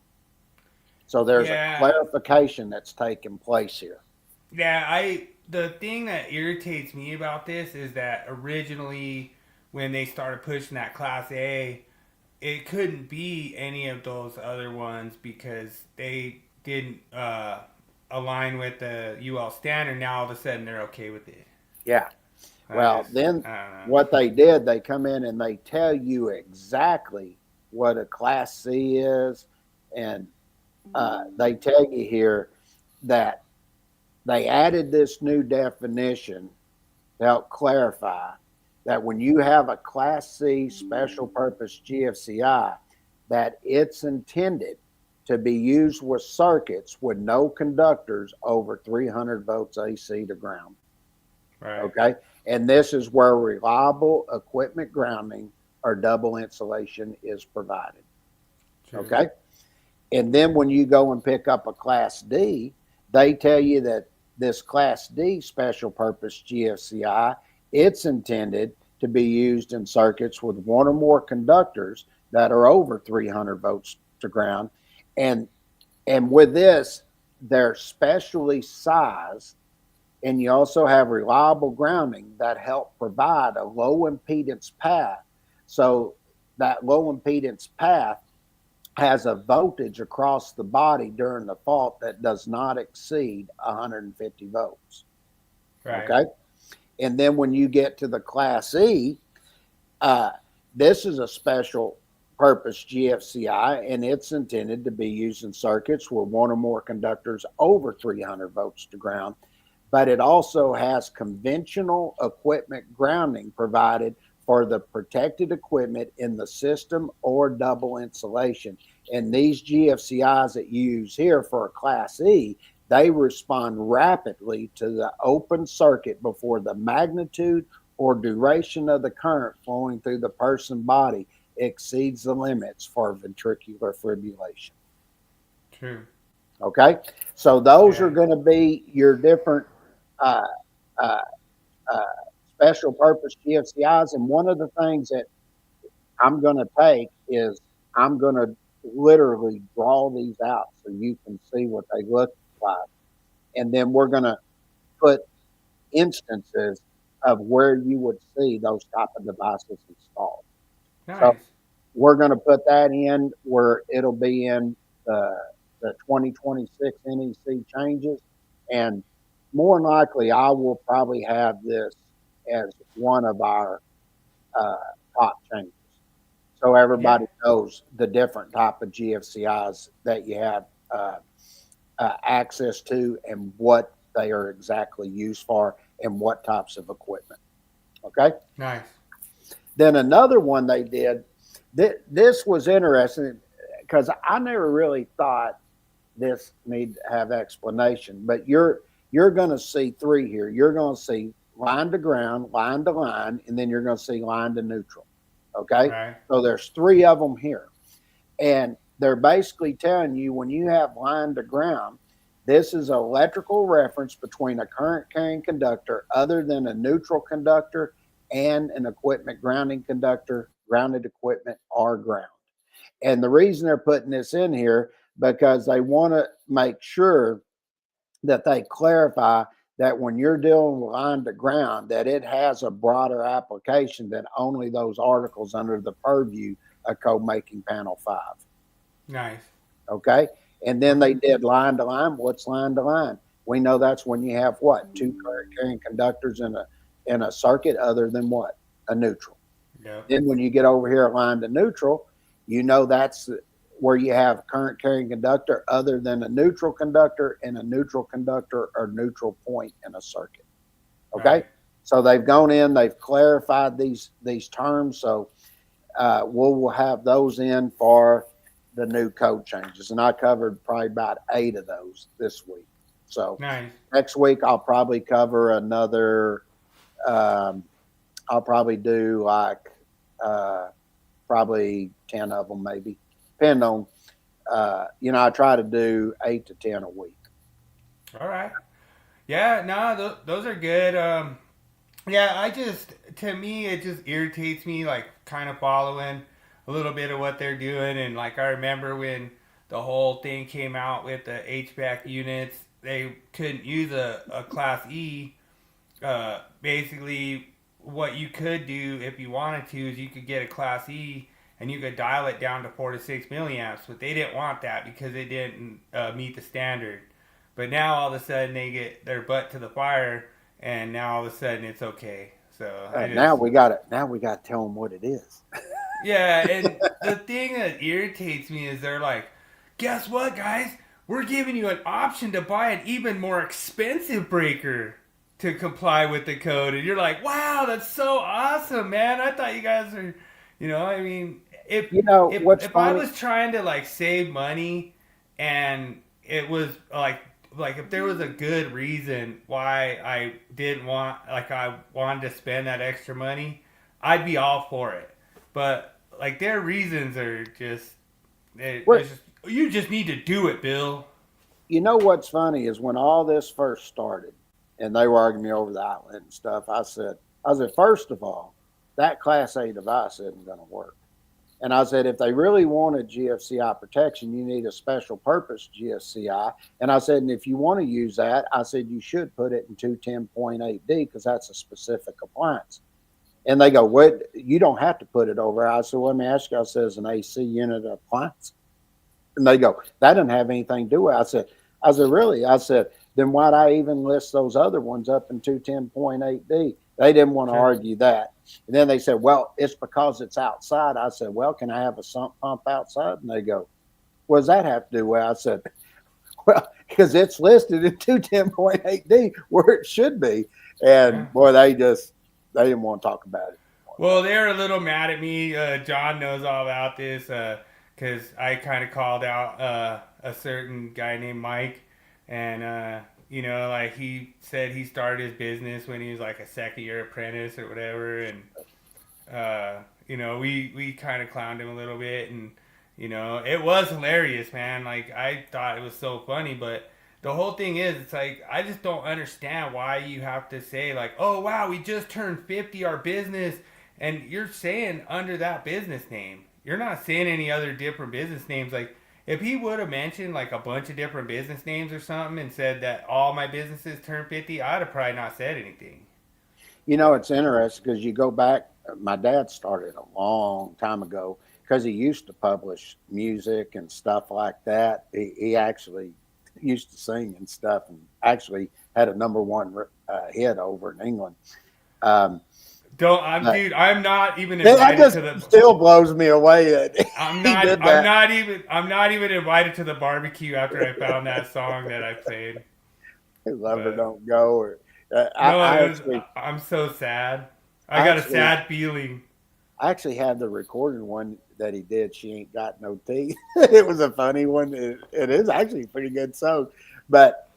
So there's a clarification that's taking place here. Yeah, the thing that irritates me about this is that originally when they started pushing that Class A, it couldn't be any of those other ones because they didn't align with the UL standard. Now all of a sudden they're okay with it. Yeah. Well, then what they did, they come in and they tell you exactly what a Class C is. And they tell you here that they added this new definition to help clarify that when you have a Class C special purpose GFCI, that it's intended to be used with circuits with no conductors over 300 volts AC to ground. Right. Okay. And this is where reliable equipment grounding or double insulation is provided. True. Okay. And then when you go and pick up a Class D, they tell you that this Class D special purpose GFCI, it's intended to be used in circuits with one or more conductors that are over 300 volts to ground. And with this, they're specially sized, and you also have reliable grounding that help provide a low impedance path. So that low impedance path has a voltage across the body during the fault that does not exceed 150 volts. Right. Okay. And then when you get to the Class E, this is a special purpose GFCI, and it's intended to be used in circuits with one or more conductors over 300 volts to ground. But it also has conventional equipment grounding provided for the protected equipment in the system or double insulation. And these GFCIs that you use here for a Class E, they respond rapidly to the open circuit before the magnitude or duration of the current flowing through the person's body exceeds the limits for ventricular fibrillation. True. Okay, so those are going to be your different special purpose GFCIs. And one of the things that I'm going to take is I'm going to literally draw these out so you can see what they look like. And then we're going to put instances of where you would see those type of devices installed. Nice. So we're going to put that in where it'll be in the 2026 NEC changes. And more than likely, I will probably have this as one of our top changes. So everybody knows the different type of GFCIs that you have access to and what they are exactly used for and what types of equipment. Okay? Nice. Then another one they did, this was interesting because I never really thought this need to have explanation, but you're going to see three here. You're going to see line to ground, line to line, and then you're going to see line to neutral. Okay? Right. So there's three of them here. And they're basically telling you when you have line to ground, this is an electrical reference between a current carrying conductor other than a neutral conductor and an equipment grounding conductor, grounded equipment, or ground. And the reason they're putting this in here, because they want to make sure that they clarify that when you're dealing with line to ground, that it has a broader application than only those articles under the purview of Code Making Panel 5. Nice. Okay. And then they did line to line. What's line to line? We know that's when you have what? Two current carrying conductors in a circuit other than what? A neutral. Yep. Then when you get over here line to neutral, you know that's where you have current carrying conductor other than a neutral conductor and a neutral conductor or neutral point in a circuit. Okay. Right. So they've gone in, they've clarified these terms. So we'll have those in for the new code changes. And I covered probably about 8 of those this week. So nice. Next week, I'll probably cover another, I'll probably do like probably 10 of them maybe. Depending on, I try to do 8 to 10 a week. All right. Yeah, no, those are good. Yeah, to me, it just irritates me, like, kind of following a little bit of what they're doing. And, like, I remember when the whole thing came out with the HVAC units, they couldn't use a Class E. Basically, what you could do if you wanted to is you could get a Class E and you could dial it down to 4 to 6 milliamps, but they didn't want that because they didn't meet the standard. But now all of a sudden they get their butt to the fire, and now all of a sudden it's okay. So now we got to tell them what it is. Yeah, and the thing that irritates me is they're like, guess what, guys? We're giving you an option to buy an even more expensive breaker to comply with the code. And you're like, wow, that's so awesome, man. I thought you guys are, I mean, if I was trying to like save money and it was like if there was a good reason why I didn't want, like I wanted to spend that extra money, I'd be all for it. But like their reasons are just, you just need to do it, Bill. you know what's funny is when all this first started, and they were arguing me over the outlet and stuff. I said, first of all, that Class A device isn't going to work. And I said, if they really wanted GFCI protection, you need a special purpose GFCI. And I said, and if you want to use that, I said, you should put it in 210.8D because that's a specific appliance. And they go, what? You don't have to put it over. I said, well, let me ask you, I said, is an AC unit appliance? And they go, that doesn't have anything to do with it. I said, really? I said, then why'd I even list those other ones up in 210.8D? They didn't want to argue that. And then they said, well, it's because it's outside. I said, well, can I have a sump pump outside? And they go, what does that have to do with it? I said, well, because it's listed in 210.8D where it should be. And boy, they didn't want to talk about it. Well, they're a little mad at me. John knows all about this because I kind of called out a certain guy named Mike. And, like he said he started his business when he was like a second-year apprentice or whatever. And, we kind of clowned him a little bit. And, it was hilarious, man. Like, I thought it was so funny. But the whole thing is, it's like, I just don't understand why you have to say, like, oh, wow, we just turned 50, our business. And you're saying under that business name. You're not saying any other different business names. Like, if he would have mentioned like a bunch of different business names or something and said that all my businesses turned 50, I'd have probably not said anything. It's interesting because you go back, my dad started a long time ago because he used to publish music and stuff like that. He actually used to sing and stuff and actually had a #1 hit over in England. I'm not even invited to the. Still blows me away that I'm not even invited to the barbecue after I found that song that I played. Lover don't go. Or I'm so sad. I got a sad feeling. I actually had the recorded one that he did. She Ain't Got No Teeth. It was a funny one. It is actually a pretty good song, but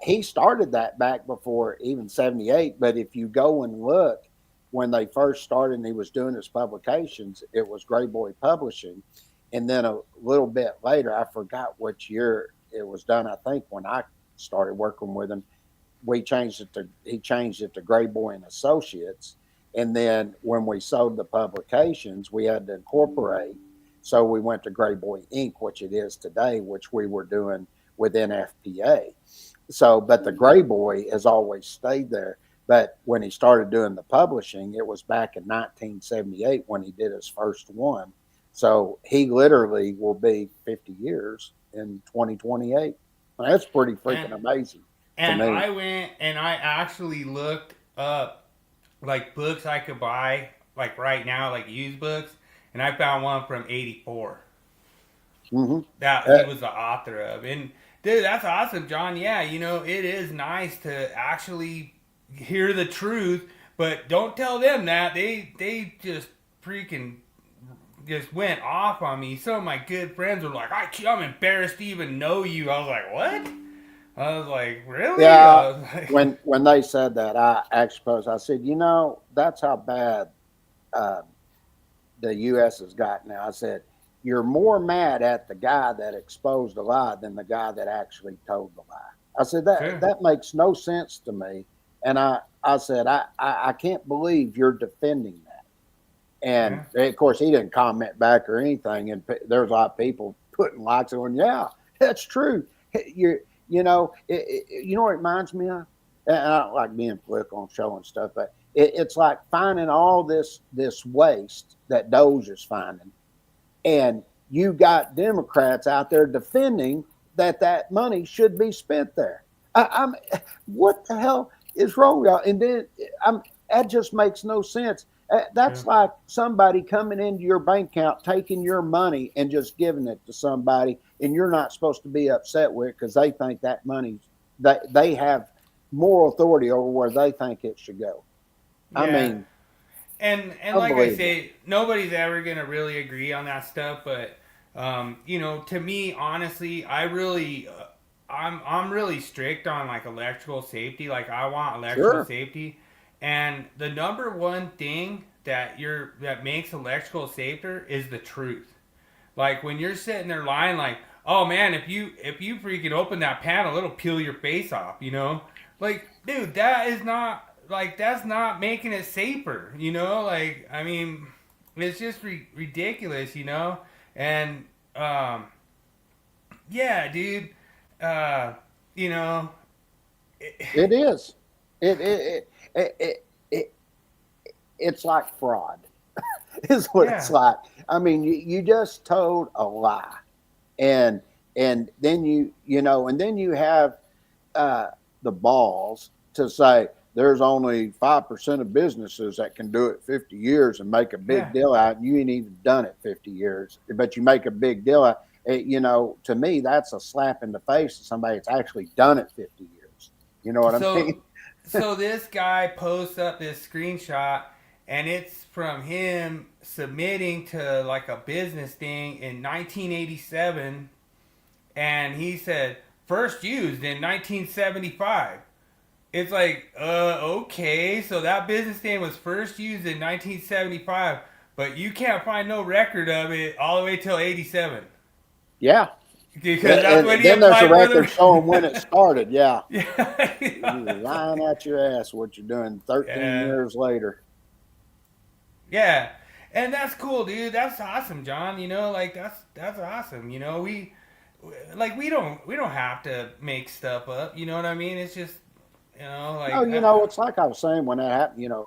he started that back before even '78. But if you go and look. When they first started and he was doing his publications, it was Gray Boy Publishing. And then a little bit later, I forgot which year it was done. I think when I started working with him, he changed it to Gray Boy and Associates. And then when we sold the publications, we had to incorporate. So we went to Gray Boy Inc., which it is today, which we were doing with NFPA. So, but the Gray Boy has always stayed there. But when he started doing the publishing, it was back in 1978 when he did his first one. So he literally will be 50 years in 2028. That's pretty freaking amazing. And I went and I actually looked up like books I could buy like right now, like used books, and I found one from '84 that he was the author of. And dude, that's awesome, John. Yeah, it is nice to actually hear the truth, but don't tell them that. They just freaking just went off on me. Some of my good friends were like, I'm embarrassed to even know you. I was like, what? I was like, really? Yeah. Like, when they said that, I said, that's how bad the U.S. has got now. I said, you're more mad at the guy that exposed the lie than the guy that actually told the lie. I said, that makes no sense to me. And I said, I can't believe you're defending that. And of course, he didn't comment back or anything. And there's a lot of people putting likes on, yeah, that's true. You know what it reminds me of? And I don't like being political on show and stuff, but it's like finding all this waste that Dozier's finding. And you got Democrats out there defending that money should be spent there. What the hell is wrong with y'all? And then that just makes no sense. That's like somebody coming into your bank account, taking your money and just giving it to somebody, and you're not supposed to be upset with it because they think that money, they have moral authority over where they think it should go. Yeah. I mean, and like I say, nobody's ever gonna really agree on that stuff. But to me, honestly, I'm really strict on like electrical safety. Like I want electrical safety. And the number one thing that makes electrical safer is the truth. Like when you're sitting there lying, like, oh man, if you freaking open that panel, it'll peel your face off, Like, dude, that's not making it safer, Like, I mean, it's just ridiculous, And yeah, dude, uh, you know, It is. It it's like fraud. Is what it's yeah, like. I mean, you just told a lie, and then and then you have the balls to say there's only 5% of businesses that can do it 50 years and make a big yeah. deal out. And you ain't even done it 50 years, but you make a big deal out. To me, that's a slap in the face of somebody that's actually done it 50 years. You know what I So, mean? so this guy posts up this screenshot, and it's from him submitting to like a business thing in 1987, and he said first used in 1975. It's like, okay, so that business thing was first used in 1975, but you can't find no record of it all the way till 87. Yeah. Because that's when And he then there's a applied for record showing when it the. started. Yeah. Yeah, You're lying out your ass what you're doing 13 yeah, years later. yeah, and that's cool, dude. That's awesome, John. Like that's awesome. We don't have to make stuff up. You know what I mean? It's just No, like it's like I was saying when that happened,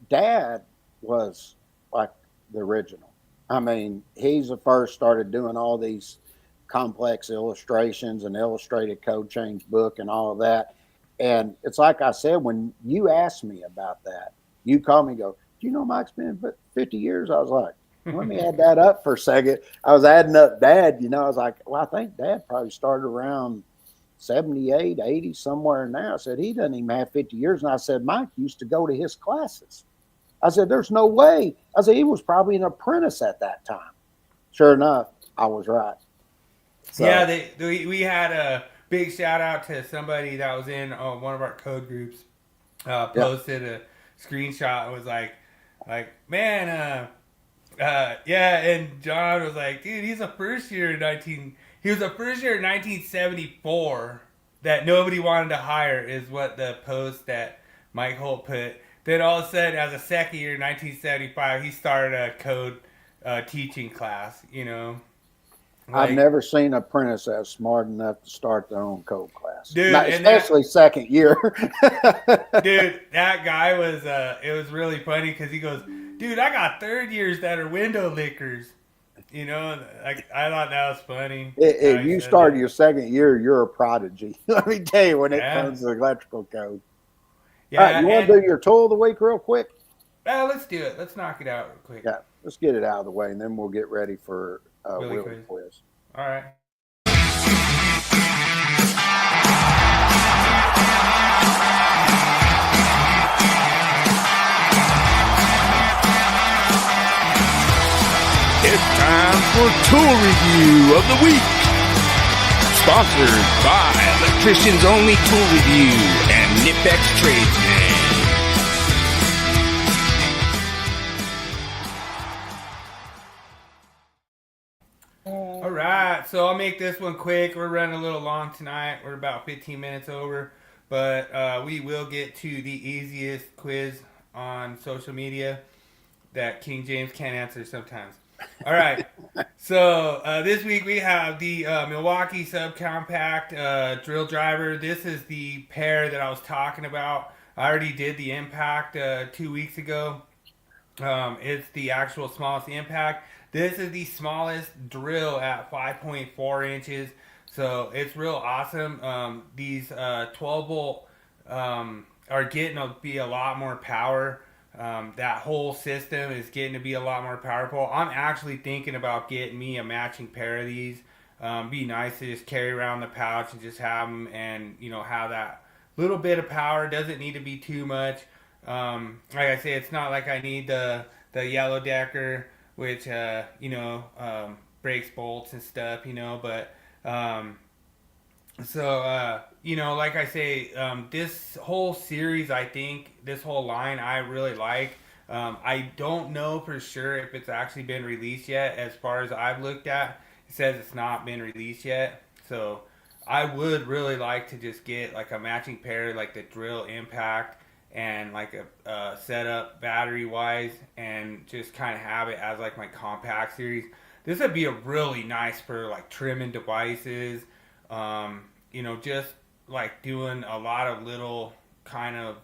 Dad was like the original. I mean, he's the first started doing all these complex illustrations and illustrated code change book and all of that. And it's like I said, when you asked me about that, you called me and go, do you know Mike's been 50 years? I was like, let me add that up for a second. I was adding up Dad, I was like, well, I think Dad probably started around 78, 80, somewhere in there. I said, he doesn't even have 50 years. And I said, Mike used to go to his classes. I said, there's no way. I said, he was probably an apprentice at that time. Sure enough, I was right. So, yeah, we had a big shout out to somebody that was in one of our code groups. yeah. Posted a screenshot. It was like man, yeah, and John was like, dude, he's a first year in 19. He was a first year in 1974 that nobody wanted to hire, is what the post that Mike Holt put. Then all of a sudden, as a second year in 1975, he started a code teaching class. I've Like, never seen an apprentice that's smart enough to start their own code class, dude, not, and that especially second year. dude, that guy was. It was really funny because he goes, dude, I got third years that are window lickers. I thought that was funny. How If he you said start that. your second year, you're a prodigy. Let me tell you, when it Yeah, comes to electrical code. All right, yeah, you want to and do your tool of the week real quick? let's do it. Let's knock it out real quick. Yeah, let's get it out of the way, and then we'll get ready for Willie Willie Quiz. Quiz. All right. It's time for Tool Review of the Week. Sponsored by Electricians Only Tool Review and Nipex Tradesman. All right. So I'll make this one quick. We're running a little long tonight. We're about 15 minutes over, but we will get to the easiest quiz on social media that King James can't answer sometimes. All right. So this week we have the Milwaukee Subcompact drill driver. This is the pair that I was talking about. I already did the impact 2 weeks ago. It's the actual smallest impact. This is the smallest drill at 5.4 inches. So it's real awesome. These 12 volt are getting to be a lot more power. That whole system is getting to be a lot more powerful. I'm actually thinking about getting me a matching pair of these. Be nice to just carry around the pouch and just have them, and have that little bit of power. Doesn't need to be too much. Like I say, it's not like I need the yellow decker, which breaks bolts and stuff. But like I say, this whole series, I think, this whole line, I really like. I don't know for sure if it's actually been released yet. As far as I've looked at, it says it's not been released yet. So I would really like to just get like a matching pair, like the drill impact and like a setup battery wise, and just kind of have it as like my compact series. This would be a really nice for like trimming devices, just like doing a lot of little kind of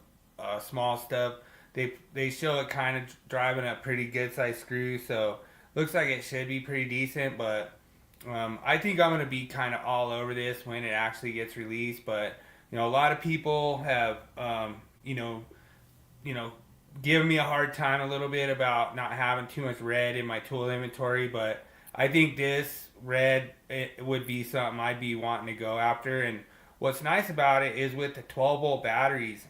small stuff. They show it kind of driving a pretty good size screw, so looks like it should be pretty decent. But I think I'm gonna be kind of all over this when it actually gets released. But a lot of people have given me a hard time a little bit about not having too much red in my tool inventory. But I think this red it would be something I'd be wanting to go after. And what's nice about it is with the 12-volt batteries,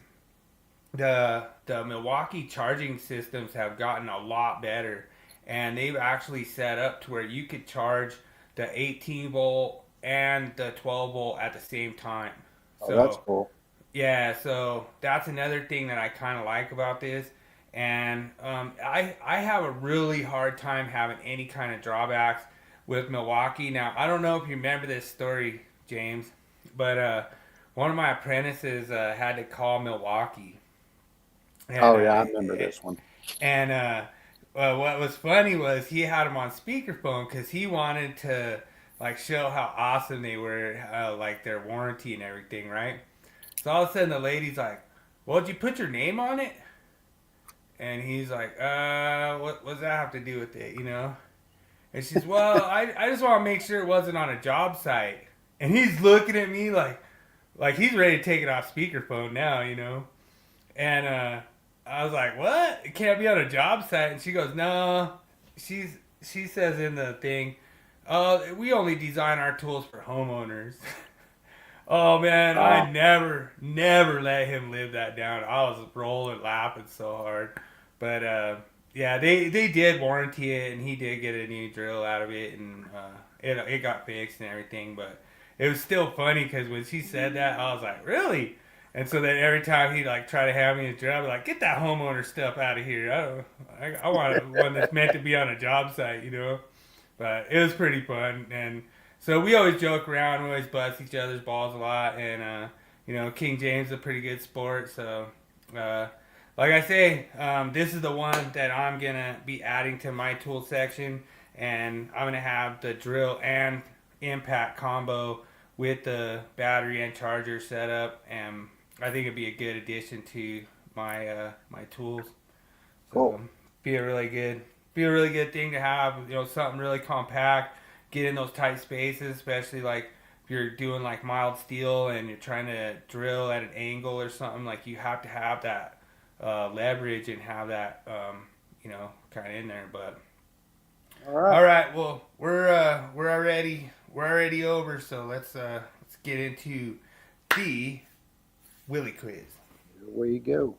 the Milwaukee charging systems have gotten a lot better, and they've actually set up to where you could charge the 18 volt and the 12 volt at the same time. So that's cool. Yeah, so that's another thing that I kind of like about this. And I have a really hard time having any kind of drawbacks with Milwaukee. Now, I don't know if you remember this story, James, but one of my apprentices had to call Milwaukee. And, I remember this one. And what was funny was he had him on speakerphone because he wanted to like show how awesome they were, like their warranty and everything, right? So all of a sudden the lady's like, "Well, did you put your name on it?" And he's like, what does that have to do with it, And she's, "Well, I just want to make sure it wasn't on a job site." And he's looking at me like he's ready to take it off speakerphone now, And I was like, "What? It can't be on a job site?" And she goes, "No." She says in the thing, "We only design our tools for homeowners." Oh man, I never let him live that down. I was rolling, laughing so hard. But yeah, they did warranty it, and he did get a new drill out of it, and it got fixed and everything. But it was still funny because when she said that, I was like, "Really?" And so then every time he'd like try to have me a drill, I'd be like, "Get that homeowner stuff out of here. I want one that's meant to be on a job site, But it was pretty fun. And so we always joke around, we always bust each other's balls a lot, and King James is a pretty good sport. So like I say, this is the one that I'm gonna be adding to my tool section, and I'm gonna have the drill and impact combo with the battery and charger setup, and I think it'd be a good addition to my my tools. So, cool. Be a really good thing to have. Something really compact. Get in those tight spaces, especially like if you're doing like mild steel and you're trying to drill at an angle or something. Like you have to have that leverage and have that kind of in there. But all right. Well, we're already over. So let's get into the Willie Quiz. Here we go.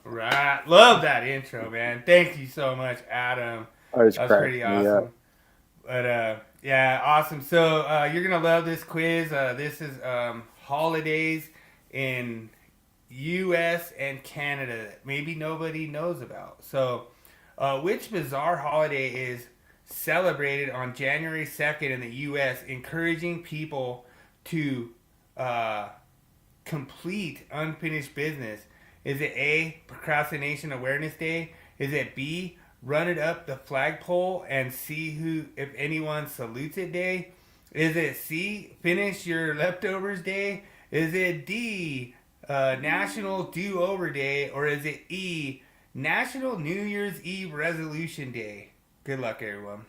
Right. Love that intro, man. Thank you so much, Adam. That's pretty awesome. But yeah, awesome. So you're gonna love this quiz. This is holidays in U.S. and Canada that maybe nobody knows about. So which bizarre holiday is celebrated on January 2nd in the U.S., encouraging people to complete unfinished business? Is it A, Procrastination Awareness Day? Is it B, Run It Up the Flagpole and See if anyone salutes it day? Is it C, Finish Your Leftovers Day? Is it D, National Do-Over Day? Or is it E, National New Year's Eve Resolution Day? Good luck, everyone.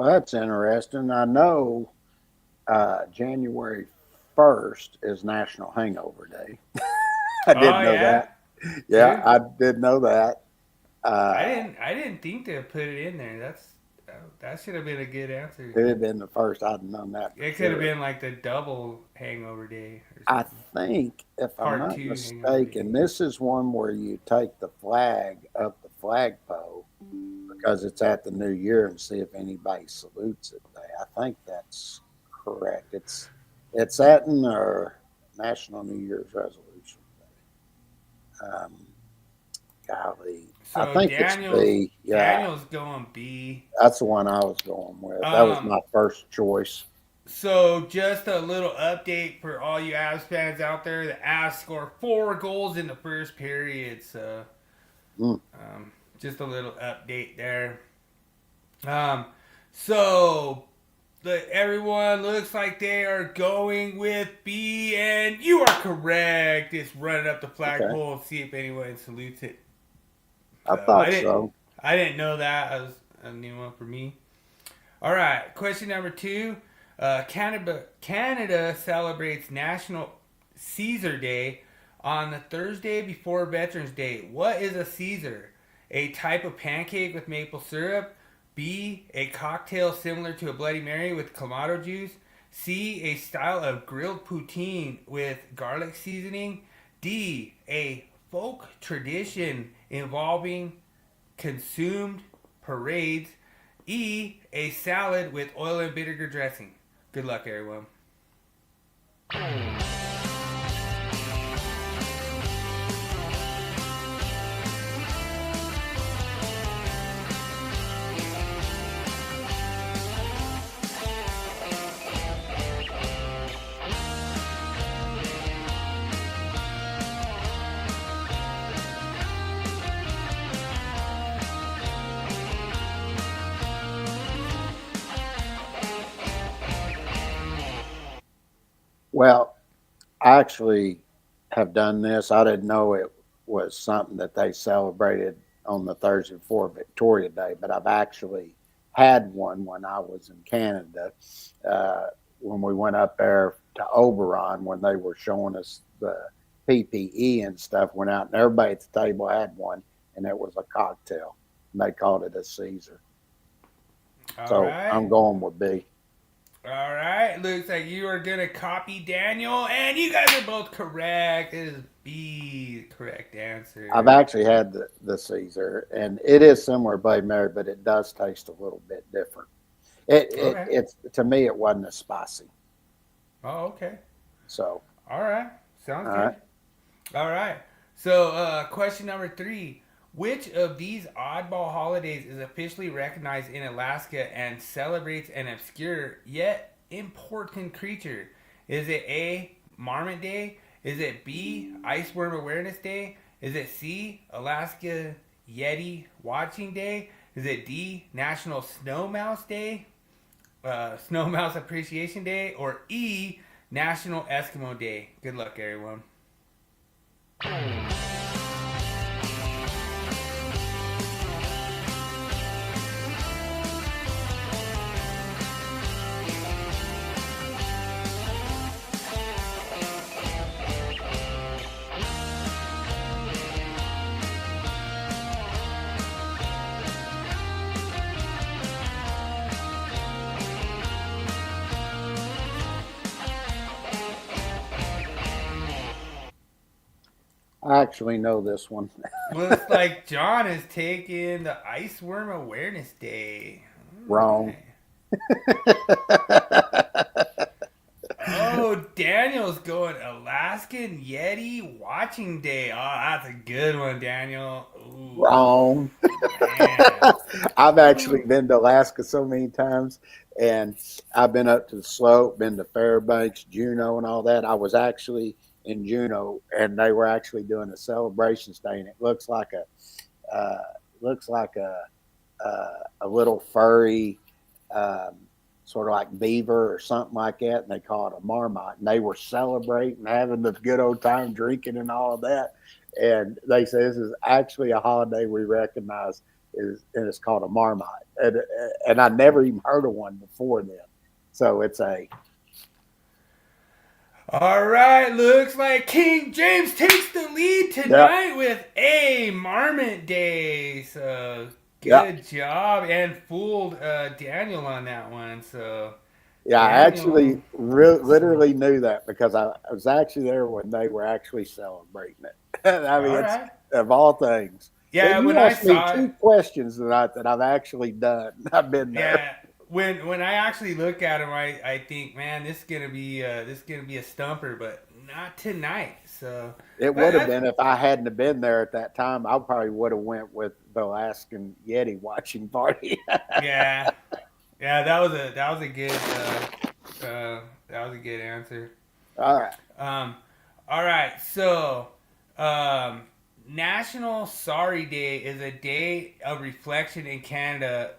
Well, that's interesting. I know January 1st is National Hangover Day. I didn't know yeah? that. Yeah, Dude, I did know that. I didn't think to put it in there. That should have been a good answer. It had been the first. I'd known that for It could have sure. been like the double hangover day or I something. think, if I'm Part not two hangover day. mistaken, this is one where you take the flag up the flagpole because it's at the New Year and see if anybody salutes it there. I think that's correct. It's at our National New Year's Resolution Day. Golly, I So think it's B. Yeah, Daniel's going B. that's the one I was going with. That was Um, my first choice. so just a little update for all you Avs fans out there. The Avs scored 4 goals in the first period. So Mm. just a little update there. Um, so everyone looks like they are going with B, and you are correct. Just run it up the Okay, flagpole and see if anyone salutes it. I So thought so. I didn't know that. That was a new one for me. All right, question number 2. Canada celebrates National Caesar Day on the Thursday before Veterans Day. What is a Caesar? A type of pancake with maple syrup. B, a cocktail similar to a Bloody Mary with Clamato juice. C, a style of grilled poutine with garlic seasoning. D, a folk tradition involving consumed parades. E, a salad with oil and vinegar dressing. Good luck, everyone. Well, I actually have done this. I didn't know it was something that they celebrated on the Thursday before Victoria Day, but I've actually had one when I was in Canada. When we went up there to Oberon, when they were showing us the PPE and stuff, went out and everybody at the table had one, and it was a cocktail. And they called it a Caesar. All So I'm right. going with B. All right. Looks like you are going to copy Daniel, and you guys are both correct. It is B, correct answer. I've actually had the Caesar, and it is similar to Bloody Mary, but it does taste a little bit different. Okay. It's to me, it wasn't as spicy. Oh, okay. So, All right. Sounds all good. right. All right. So, question number 3. Which of these oddball holidays is officially recognized in Alaska and celebrates an obscure yet important creature? Is it A, Marmot Day? Is it B, Iceworm Awareness Day? Is it C, Alaska Yeti Watching Day? Is it D, National Snow Mouse Day? Snow Mouse Appreciation Day? Or E, National Eskimo Day? Good luck, everyone. I actually know this one. Looks like John is taking the Iceworm Awareness Day. All Wrong. right. Oh, Daniel's going Alaskan Yeti Watching Day. Oh, that's a good one, Daniel. Ooh, Wrong. man. I've actually been to Alaska so many times, and I've been up to the slope, been to Fairbanks, Juneau, and all that. I was actually in Juneau, and they were actually doing a celebrations day, and it looks like a little furry, sort of like beaver or something like that, and they call it a marmot. And they were celebrating, having the good old time, drinking and all of that. And they say this is actually a holiday we recognize and it's called a Marmite, and I never even heard of one before then. So it's a. All right, looks like King James takes the lead tonight with a Marmot Day. So good job, and fooled Daniel on that one. So yeah, Daniel, I actually literally knew that because I was actually there when they were actually celebrating it. I mean, it's, of all things. Yeah, and you when asked I me saw 2 questions tonight that I've actually done. I've been there. Yeah, when I actually look at him, I think, man, this is gonna be a stumper, but not tonight. So it would have been if I hadn't have been there at that time. I probably would have went with the Alaskan Yeti watching party. yeah, that was a good answer. All right. All right. So, National Sorry Day is a day of reflection in Canada.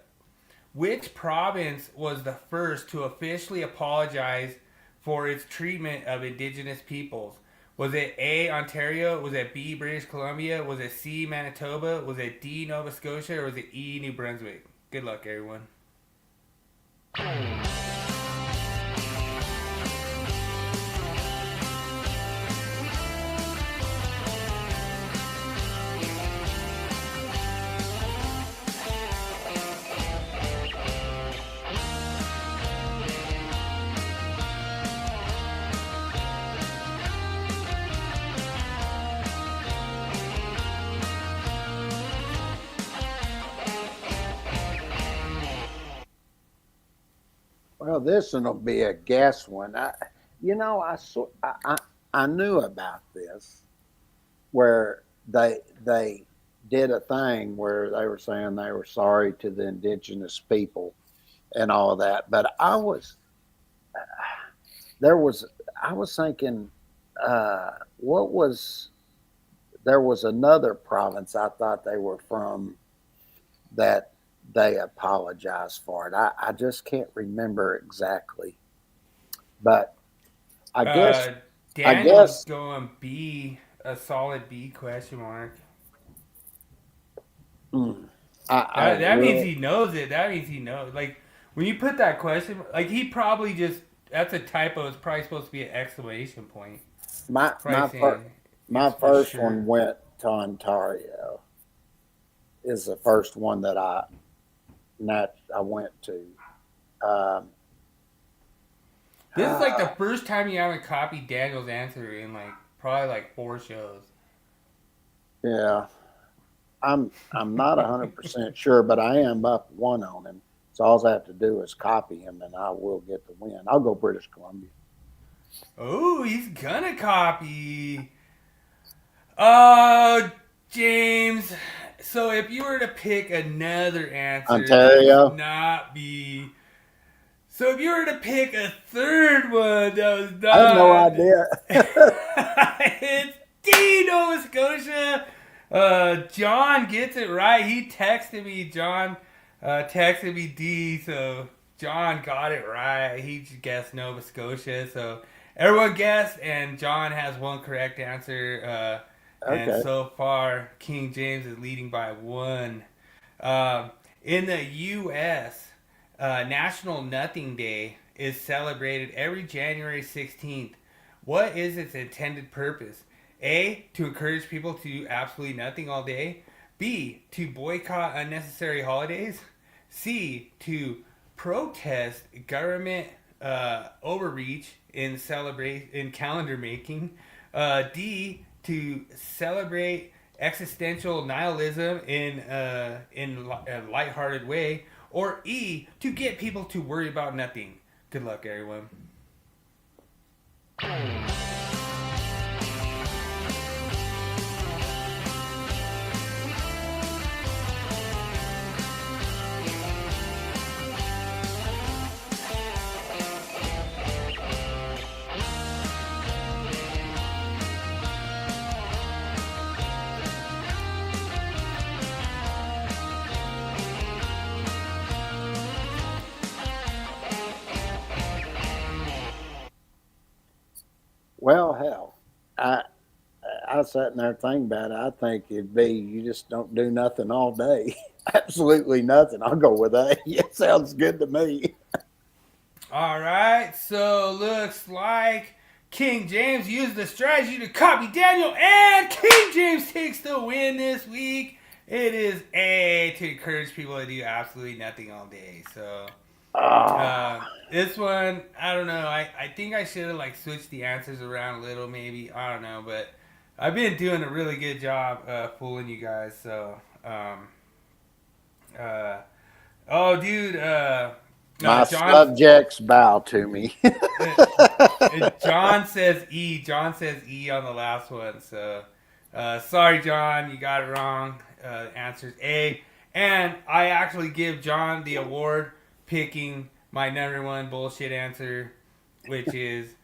Which province was the first to officially apologize for its treatment of Indigenous peoples? Was it A, Ontario? Was it B, British Columbia? Was it C, Manitoba? Was it D, Nova Scotia? Or was it E, New Brunswick? Good luck, everyone. Well, this one will be a guess one. I knew about this, where they did a thing where they were saying they were sorry to the Indigenous people and all of that. But I was thinking, there was another province I thought they were from that they apologized for it. I just can't remember exactly, but I guess Daniel's going B, a solid B question mark. That means he knows it. That means he knows. Like when you put that question, like he probably just that's a typo. It's probably supposed to be an exclamation point. My first one went to Ontario. Is the first one that I went to. This is like the first time you haven't copied Daniel's answer in probably 4 shows. Yeah, I'm not 100% sure, but I am up 1 on him. So all I have to do is copy him, and I will get the win. I'll go British Columbia. Oh, he's gonna copy. Oh, James. So if you were to pick another answer, Ontario, that would not be. So if you were to pick a third one, that was not. I have no idea. It's D, Nova Scotia. John gets it right. He texted me. John texted me D. So John got it right. He guessed Nova Scotia. So everyone guessed, and John has 1 correct answer. Okay. And so far, King James is leading by 1. In the U.S., National Nothing Day is celebrated every January 16th. What is its intended purpose? A, to encourage people to do absolutely nothing all day. B, to boycott unnecessary holidays. C, to protest government overreach in calendar making. D, to celebrate existential nihilism in a lighthearted way, or E, to get people to worry about nothing. Good luck, everyone. Well, hell, I was sitting there thinking about it, I think it'd be you just don't do nothing all day. Absolutely nothing. I'll go with A. It sounds good to me. All right, so looks like King James used the strategy to copy Daniel, and King James takes the win this week. It is A, to encourage people to do absolutely nothing all day. So this one, I don't know. I think I should have like switched the answers around a little, maybe. I don't know, but I've been doing a really good job fooling you guys. So, oh, dude. My John, subjects bow to me. John says E. John says E on the last one. So, sorry, John, you got it wrong. Answer's A. And I actually give John the award picking my number one bullshit answer, which is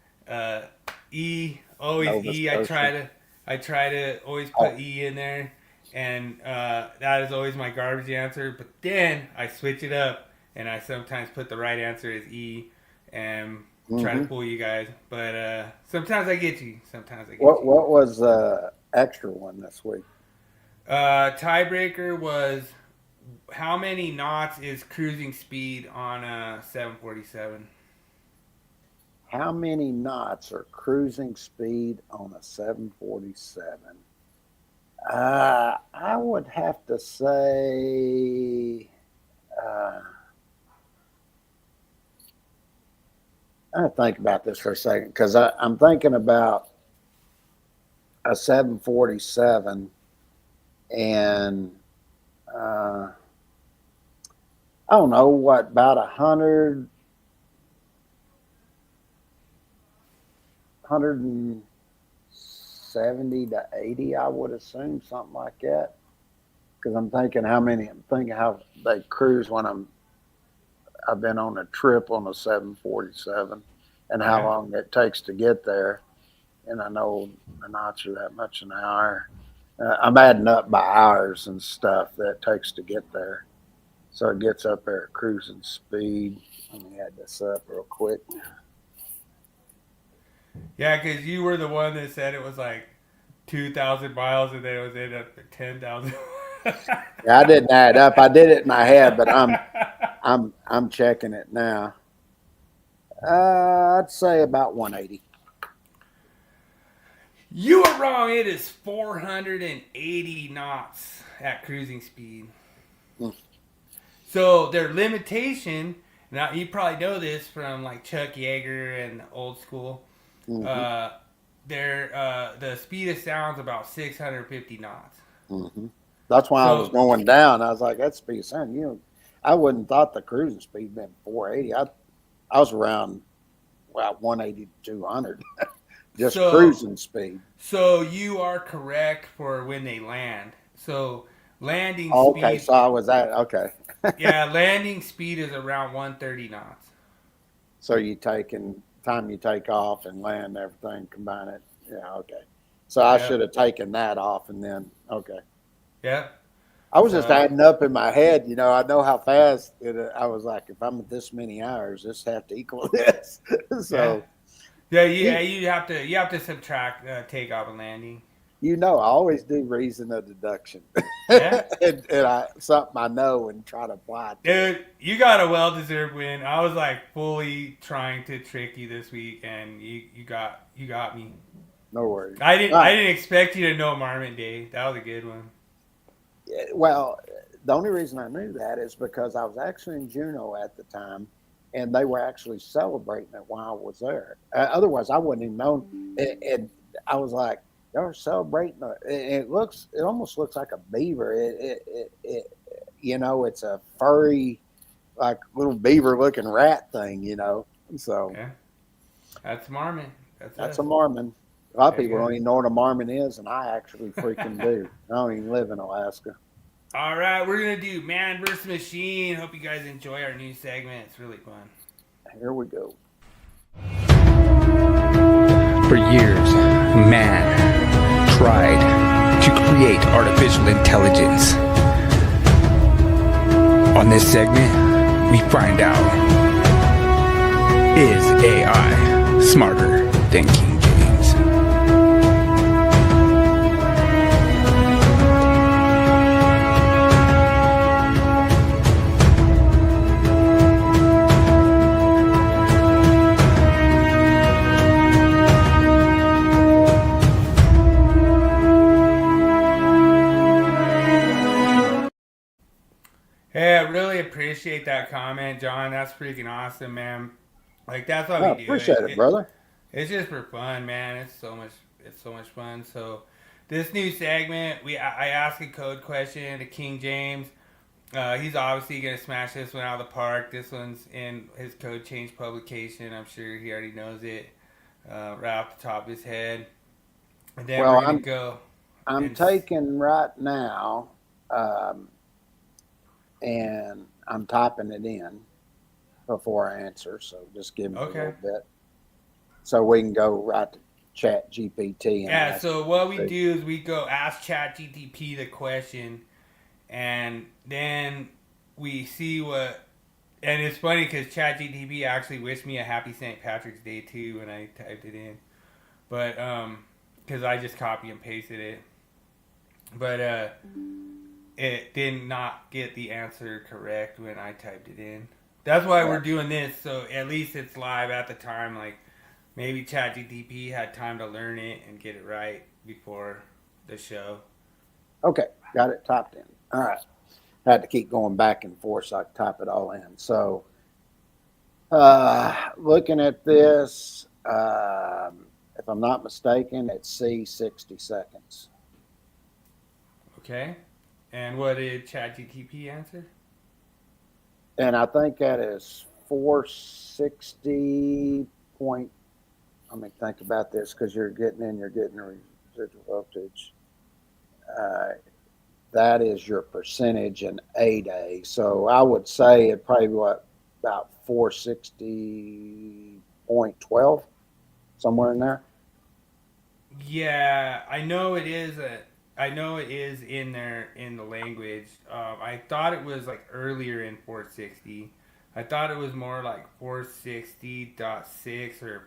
E. Always Nova E. Scotia. I try to always put E in there, and that is always my garbage answer. But then I switch it up, and I sometimes put the right answer as E, and try to fool you guys. But sometimes I get you. Sometimes I get you. What was the extra one this week? Tiebreaker was how many knots is cruising speed on a 747? How many knots are cruising speed on a 747? I would have to say I think about this for a second, because I'm thinking about a 747 and I don't know, what, about 170 to 80, I would assume, something like that. Because I'm thinking how they cruise when I've been on a trip on a 747 and how long it takes to get there. And I know the knots are that much an hour. I'm adding up by hours and stuff that it takes to get there. So it gets up there at cruising speed. Let me add this up real quick. Yeah, because you were the one that said it was like 2,000 miles, and then it was ended up at 10,000. Yeah, I didn't add up. I did it in my head, but I'm checking it now. I'd say about 180. You were wrong. It is 480 knots at cruising speed. So their limitation, now you probably know this from like Chuck Yeager and old school. The speed of sound's about 650 knots. That's why I was going down. I was like, that's speed of sound. I wouldn't thought the cruising speed been 480. I was around 180 to 200. Just cruising speed. So you are correct for when they land. So landing speed. Okay, so I was at, okay. Yeah, landing speed is around 130 knots. So you time you take off and land, everything, combine it. Yeah, okay. So I should have taken that off and then, okay. Yeah. I was just adding up in my head, I know how fast I was like, if I'm at this many hours, this have to equal this. So you have to subtract takeoff and landing. I always do reason of deduction. Yeah. and something I know and try to apply it. Dude, you got a well-deserved win. I was like fully trying to trick you this week, and you got me. No worries. I didn't expect you to know Marmot Day. That was a good one. Well, the only reason I knew that is because I was actually in Juneau at the time, and they were actually celebrating it while I was there. Otherwise, I wouldn't even known. And I was like, they're celebrating it. It almost looks like a beaver. It's a furry, like little beaver looking rat thing, So yeah, that's Marmot. That's a Marmot. A lot of people don't even know what a Marmot is, and I actually freaking do. I don't even live in Alaska. All right, we're going to do Man vs. Machine. Hope you guys enjoy our new segment. It's really fun. Here we go. For years, man tried to create artificial intelligence. On this segment, we find out, is AI smarter than King James? Hey, I really appreciate that comment, John. That's freaking awesome, man. Like that's why I we do appreciate it. it, brother. It's just for fun, man. It's so much fun. So this new segment, I ask a code question to King James. He's obviously gonna smash this one out of the park. This one's in his code change publication. I'm sure he already knows it right off the top of his head. And then Well, we're gonna go I'm and taking right now, um, and I'm typing it in before I answer. So just give me a okay. little bit, so we can go right to Chat GPT and Yeah. ask. So what we See. do is we go ask ChatGTP the question, and then we see what. And it's funny because ChatGTP actually wished me a happy St. Patrick's Day too when I typed it in, but because I just copy and pasted it, but it did not get the answer correct when I typed it in. That's why Yeah. we're doing this, so at least it's live at the time. Like maybe ChatGTP had time to learn it and get it right before the show. Okay, got it typed in. All right. I had to keep going back and forth so I could type it all in. So, looking at this, if I'm not mistaken, it's C 60 seconds. Okay, and what did ChatGTP answer? And I think that is 460 point. Let me think about this because you're getting residual voltage. Uh, that is your percentage in a day. So I would say it probably about 460.12, somewhere in there. Yeah, I know it is in there in the language. I thought it was like earlier in 460. I thought it was more like 460.6 or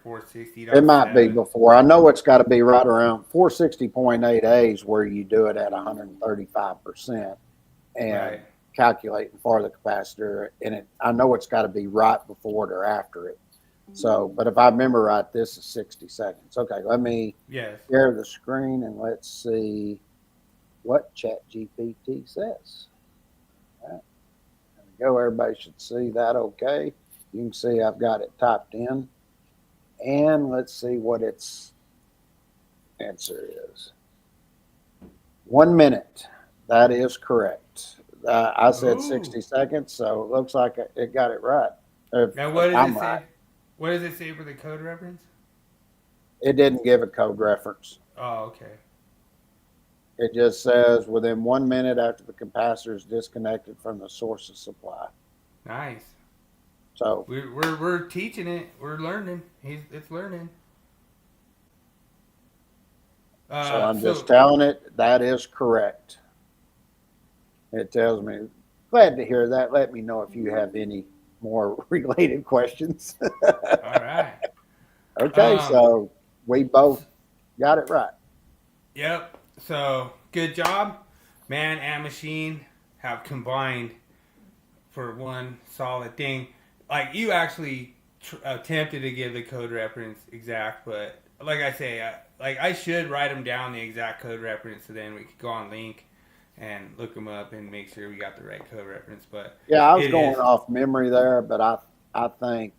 It might be 460.7. before. I know it's got to be right around 460.8 A's where you do it at 135% and Right. calculating for the capacitor. And I know it's got to be right before it or after it. So, but if I remember right, this is 60 seconds. Okay, let me Yes. share the screen and let's see what ChatGPT says. All right, there we go. Everybody should see that okay. You can see I've got it typed in. And let's see what its answer is. 1 minute. That is correct. I said Ooh. 60 seconds, so it looks like it got it right. Now what does I'm it say? right. What does it say for the code reference? It didn't give a code reference. Oh, okay. It just says within 1 minute after the capacitor is disconnected from the source of supply. Nice. So We're teaching it. We're learning. It's learning. I'm just So telling it that is correct. It tells me, glad to hear that. Let me know if you have any more related questions. all right. Okay, Um. so we both got it right. Yep. So good job. Man and machine have combined for one solid thing. Like you actually attempted to give the code reference exact, but like I say, I should write them down the exact code reference, so then we could go on Link and look them up and make sure we got the right code reference. But Yeah, I was it going is. off memory there, but I think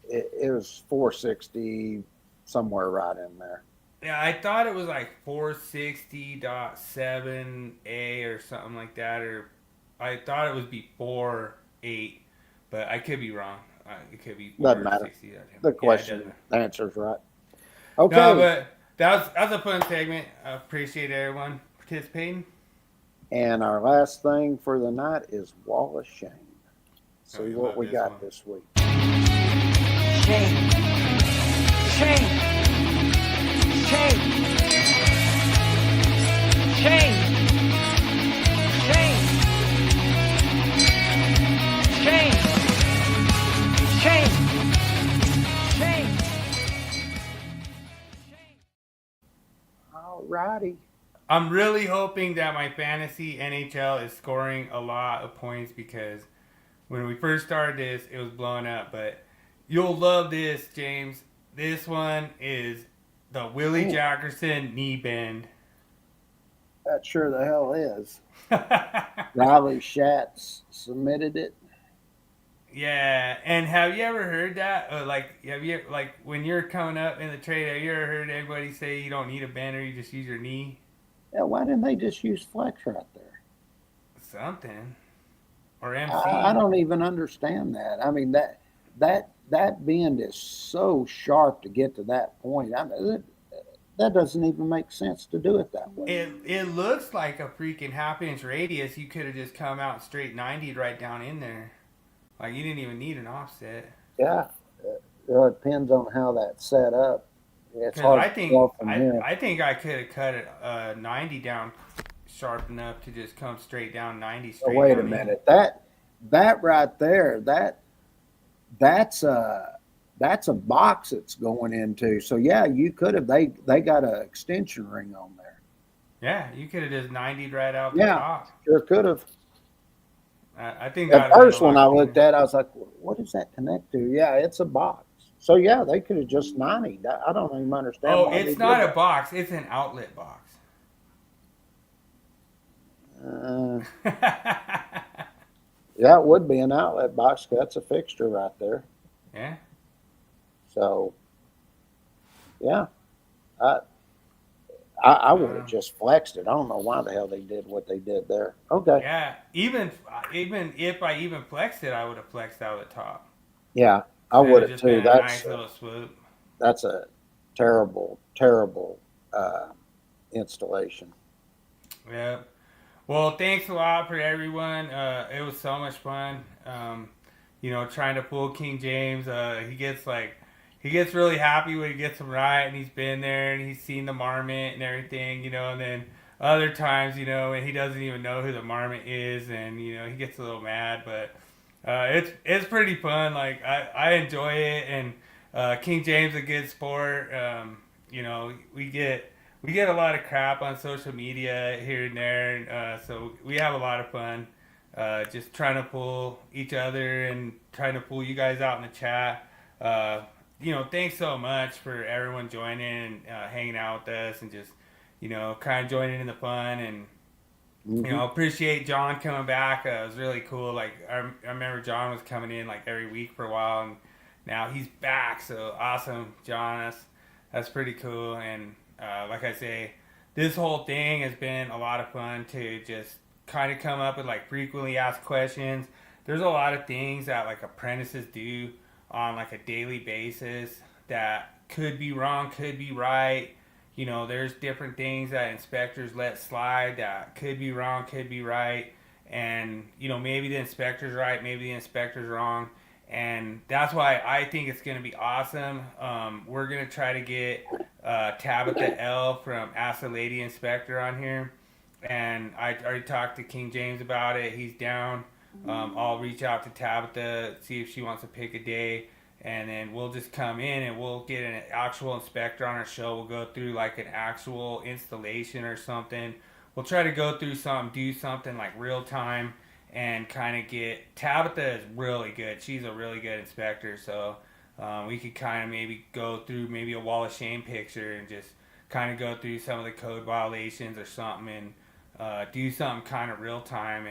it was 460 somewhere right in there. Yeah, I thought it was like 460.7A or something like that, or I thought it was before 8, but I could be wrong. It could be Doesn't matter. 460. The Yeah, it question, doesn't. the answer's right. No, Okay, but that was a fun segment. I appreciate everyone participating. and our last thing for the night is Wall of Shame. Oh, See you what love we this got one. this week. Shame. Shame. Shame. Shame. Shame. Shame. Shame. Shame. All righty. I'm really hoping that my fantasy NHL is scoring a lot of points because when we first started this, it was blowing up. But you'll love this, James. This one is the Willie Jackerson knee bend. That sure the hell is. Riley Schatz submitted it. Yeah, and have you ever heard that? Have you like when you're coming up in the trade? Have you ever heard anybody say you don't need a bender, you just use your knee? Yeah, why didn't they just use flex right there? Something or MC. I don't even understand that. I mean that bend is so sharp to get to that point. I mean, that doesn't even make sense to do it that way. It looks like a freaking half-inch radius. You could have just come out straight 90'd right down in there. Like you didn't even need an offset. Yeah, it depends on how that's set up. It's 'Cause hard I to think tell from here. I think I could have cut it 90 down sharp enough to just come straight down 90 So straight. wait a down in. minute. That right there, that's a box it's going into. So yeah, you could have. They got an extension ring on there. Yeah, you could have just 90'd right out the Yeah. top. Sure could have. I think At that'd have been first, a when lot I looked cleaner. at it, I was like, what does that connect to? Yeah, it's a box. So yeah, they could have just 90'd. I don't even understand. Oh, why they it's did not a that. box. It's an outlet box. Yeah, it would be an outlet box. 'Cause that's a fixture right there. Yeah. So, yeah, I would have just flexed it. I don't know why the hell they did what they did there. Okay. Yeah. Even if I even flexed it, I would have flexed out the top. Yeah, I That'd would have just too. been a nice little swoop. That's a terrible, terrible installation. Yeah. Well, thanks a lot for everyone. It was so much fun. Trying to pull King James. He gets really happy when he gets them right, and he's been there and he's seen the marmot and everything, and then other times, and he doesn't even know who the marmot is, and he gets a little mad, but it's pretty fun. Like I enjoy it, and King James a good sport. We get a lot of crap on social media here and there, and so we have a lot of fun just trying to pull each other and trying to pull you guys out in the chat. Thanks so much for everyone joining and hanging out with us and just, kind of joining in the fun. And, appreciate John coming back. It was really cool. Like, I remember John was coming in like every week for a while, and now he's back. So awesome, John. That's pretty cool. And like I say, this whole thing has been a lot of fun to just kind of come up with like frequently asked questions. There's a lot of things that like apprentices do on like a daily basis that could be wrong, could be right. There's different things that inspectors let slide that could be wrong, could be right. And, maybe the inspector's right, maybe the inspector's wrong. And that's why I think it's going to be awesome. We're going to try to get Tabitha L from Ask the Lady Inspector on here. And I already talked to King James about it. He's down. I'll reach out to Tabitha, see if she wants to pick a day, and then we'll just come in and we'll get an actual inspector on our show. We'll go through like an actual installation or something. We'll try to go through something, do something like real time, and kind of get Tabitha is really good. She's a really good inspector, so we could kind of maybe go through maybe a wall of shame picture and just kind of go through some of the code violations or something and do something kind of real time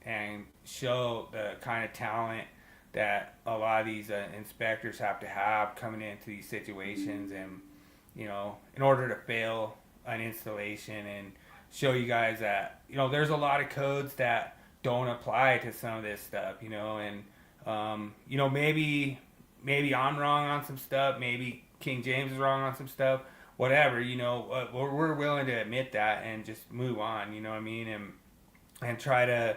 and show the kind of talent that a lot of these inspectors have to have coming into these situations and, in order to fail an installation and show you guys that, there's a lot of codes that don't apply to some of this stuff, and, maybe I'm wrong on some stuff, maybe King James is wrong on some stuff, whatever, we're willing to admit that and just move on, you know what I mean, and try to,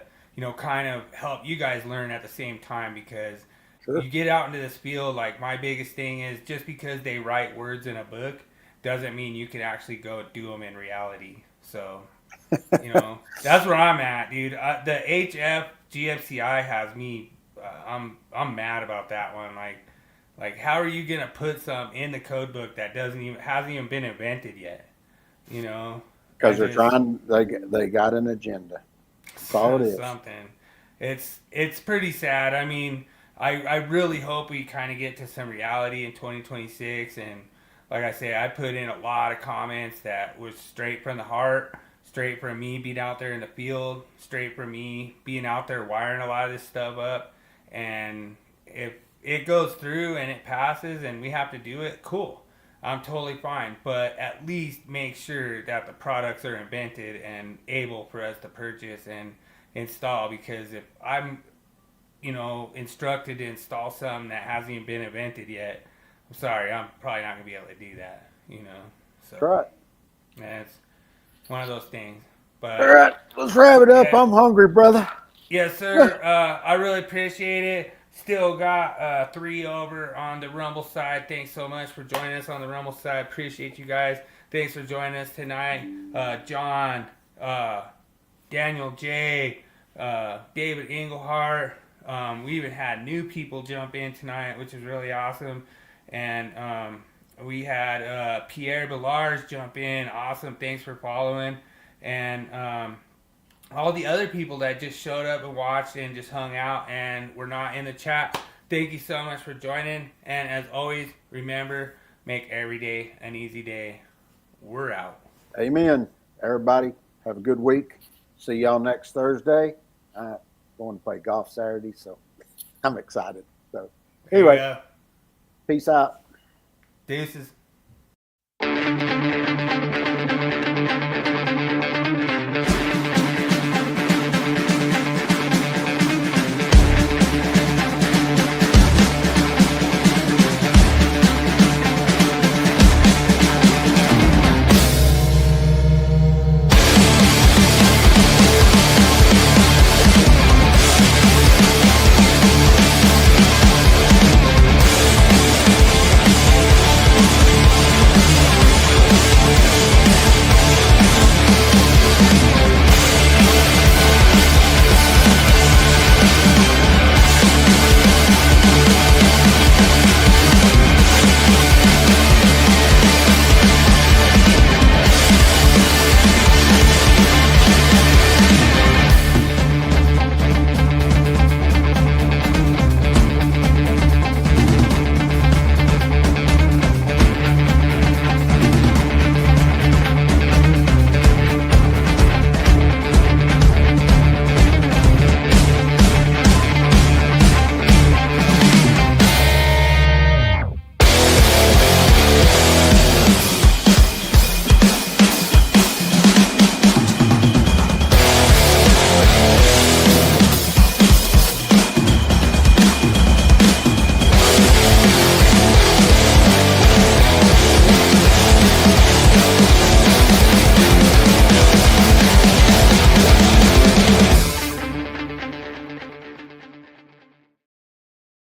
kind of help you guys learn at the same time because Sure. you get out into this field, like my biggest thing is just because they write words in a book doesn't mean you can actually go do them in reality. So, that's where I'm at, dude. The HF GFCI has me, I'm mad about that one. Like how are you going to put some in the code book that hasn't even been invented yet? Because they got an agenda. That's all it is. Something. It's pretty sad. I mean, I really hope we kind of get to some reality in 2026. And like I say, I put in a lot of comments that was straight from the heart. straight from me being out there in the field, straight from me being out there wiring a lot of this stuff up. And if it goes through and it passes and we have to do it, cool. I'm totally fine. But at least make sure that the products are invented and able for us to purchase and install. Because if I'm, instructed to install something that hasn't even been invented yet, I'm sorry, I'm probably not going to be able to do that, So, That's right. yeah, it's one of those things. But All right, let's wrap it up. Yeah. I'm hungry, brother. yes, sir. I really appreciate it. Still got 3 over on the Rumble side. Thanks so much for joining us on the Rumble side. Appreciate you guys. Thanks for joining us tonight. John, Daniel J, David Englehart. We even had new people jump in tonight, which is really awesome. And we had Pierre Bellars jump in. Awesome. Thanks for following. And all the other people that just showed up and watched and just hung out and were not in the chat, thank you so much for joining. And as always, remember, make every day an easy day. We're out. Amen. Everybody, have a good week. See y'all next Thursday. I'm going to play golf Saturday, so I'm excited. So anyway, peace out. Deuces.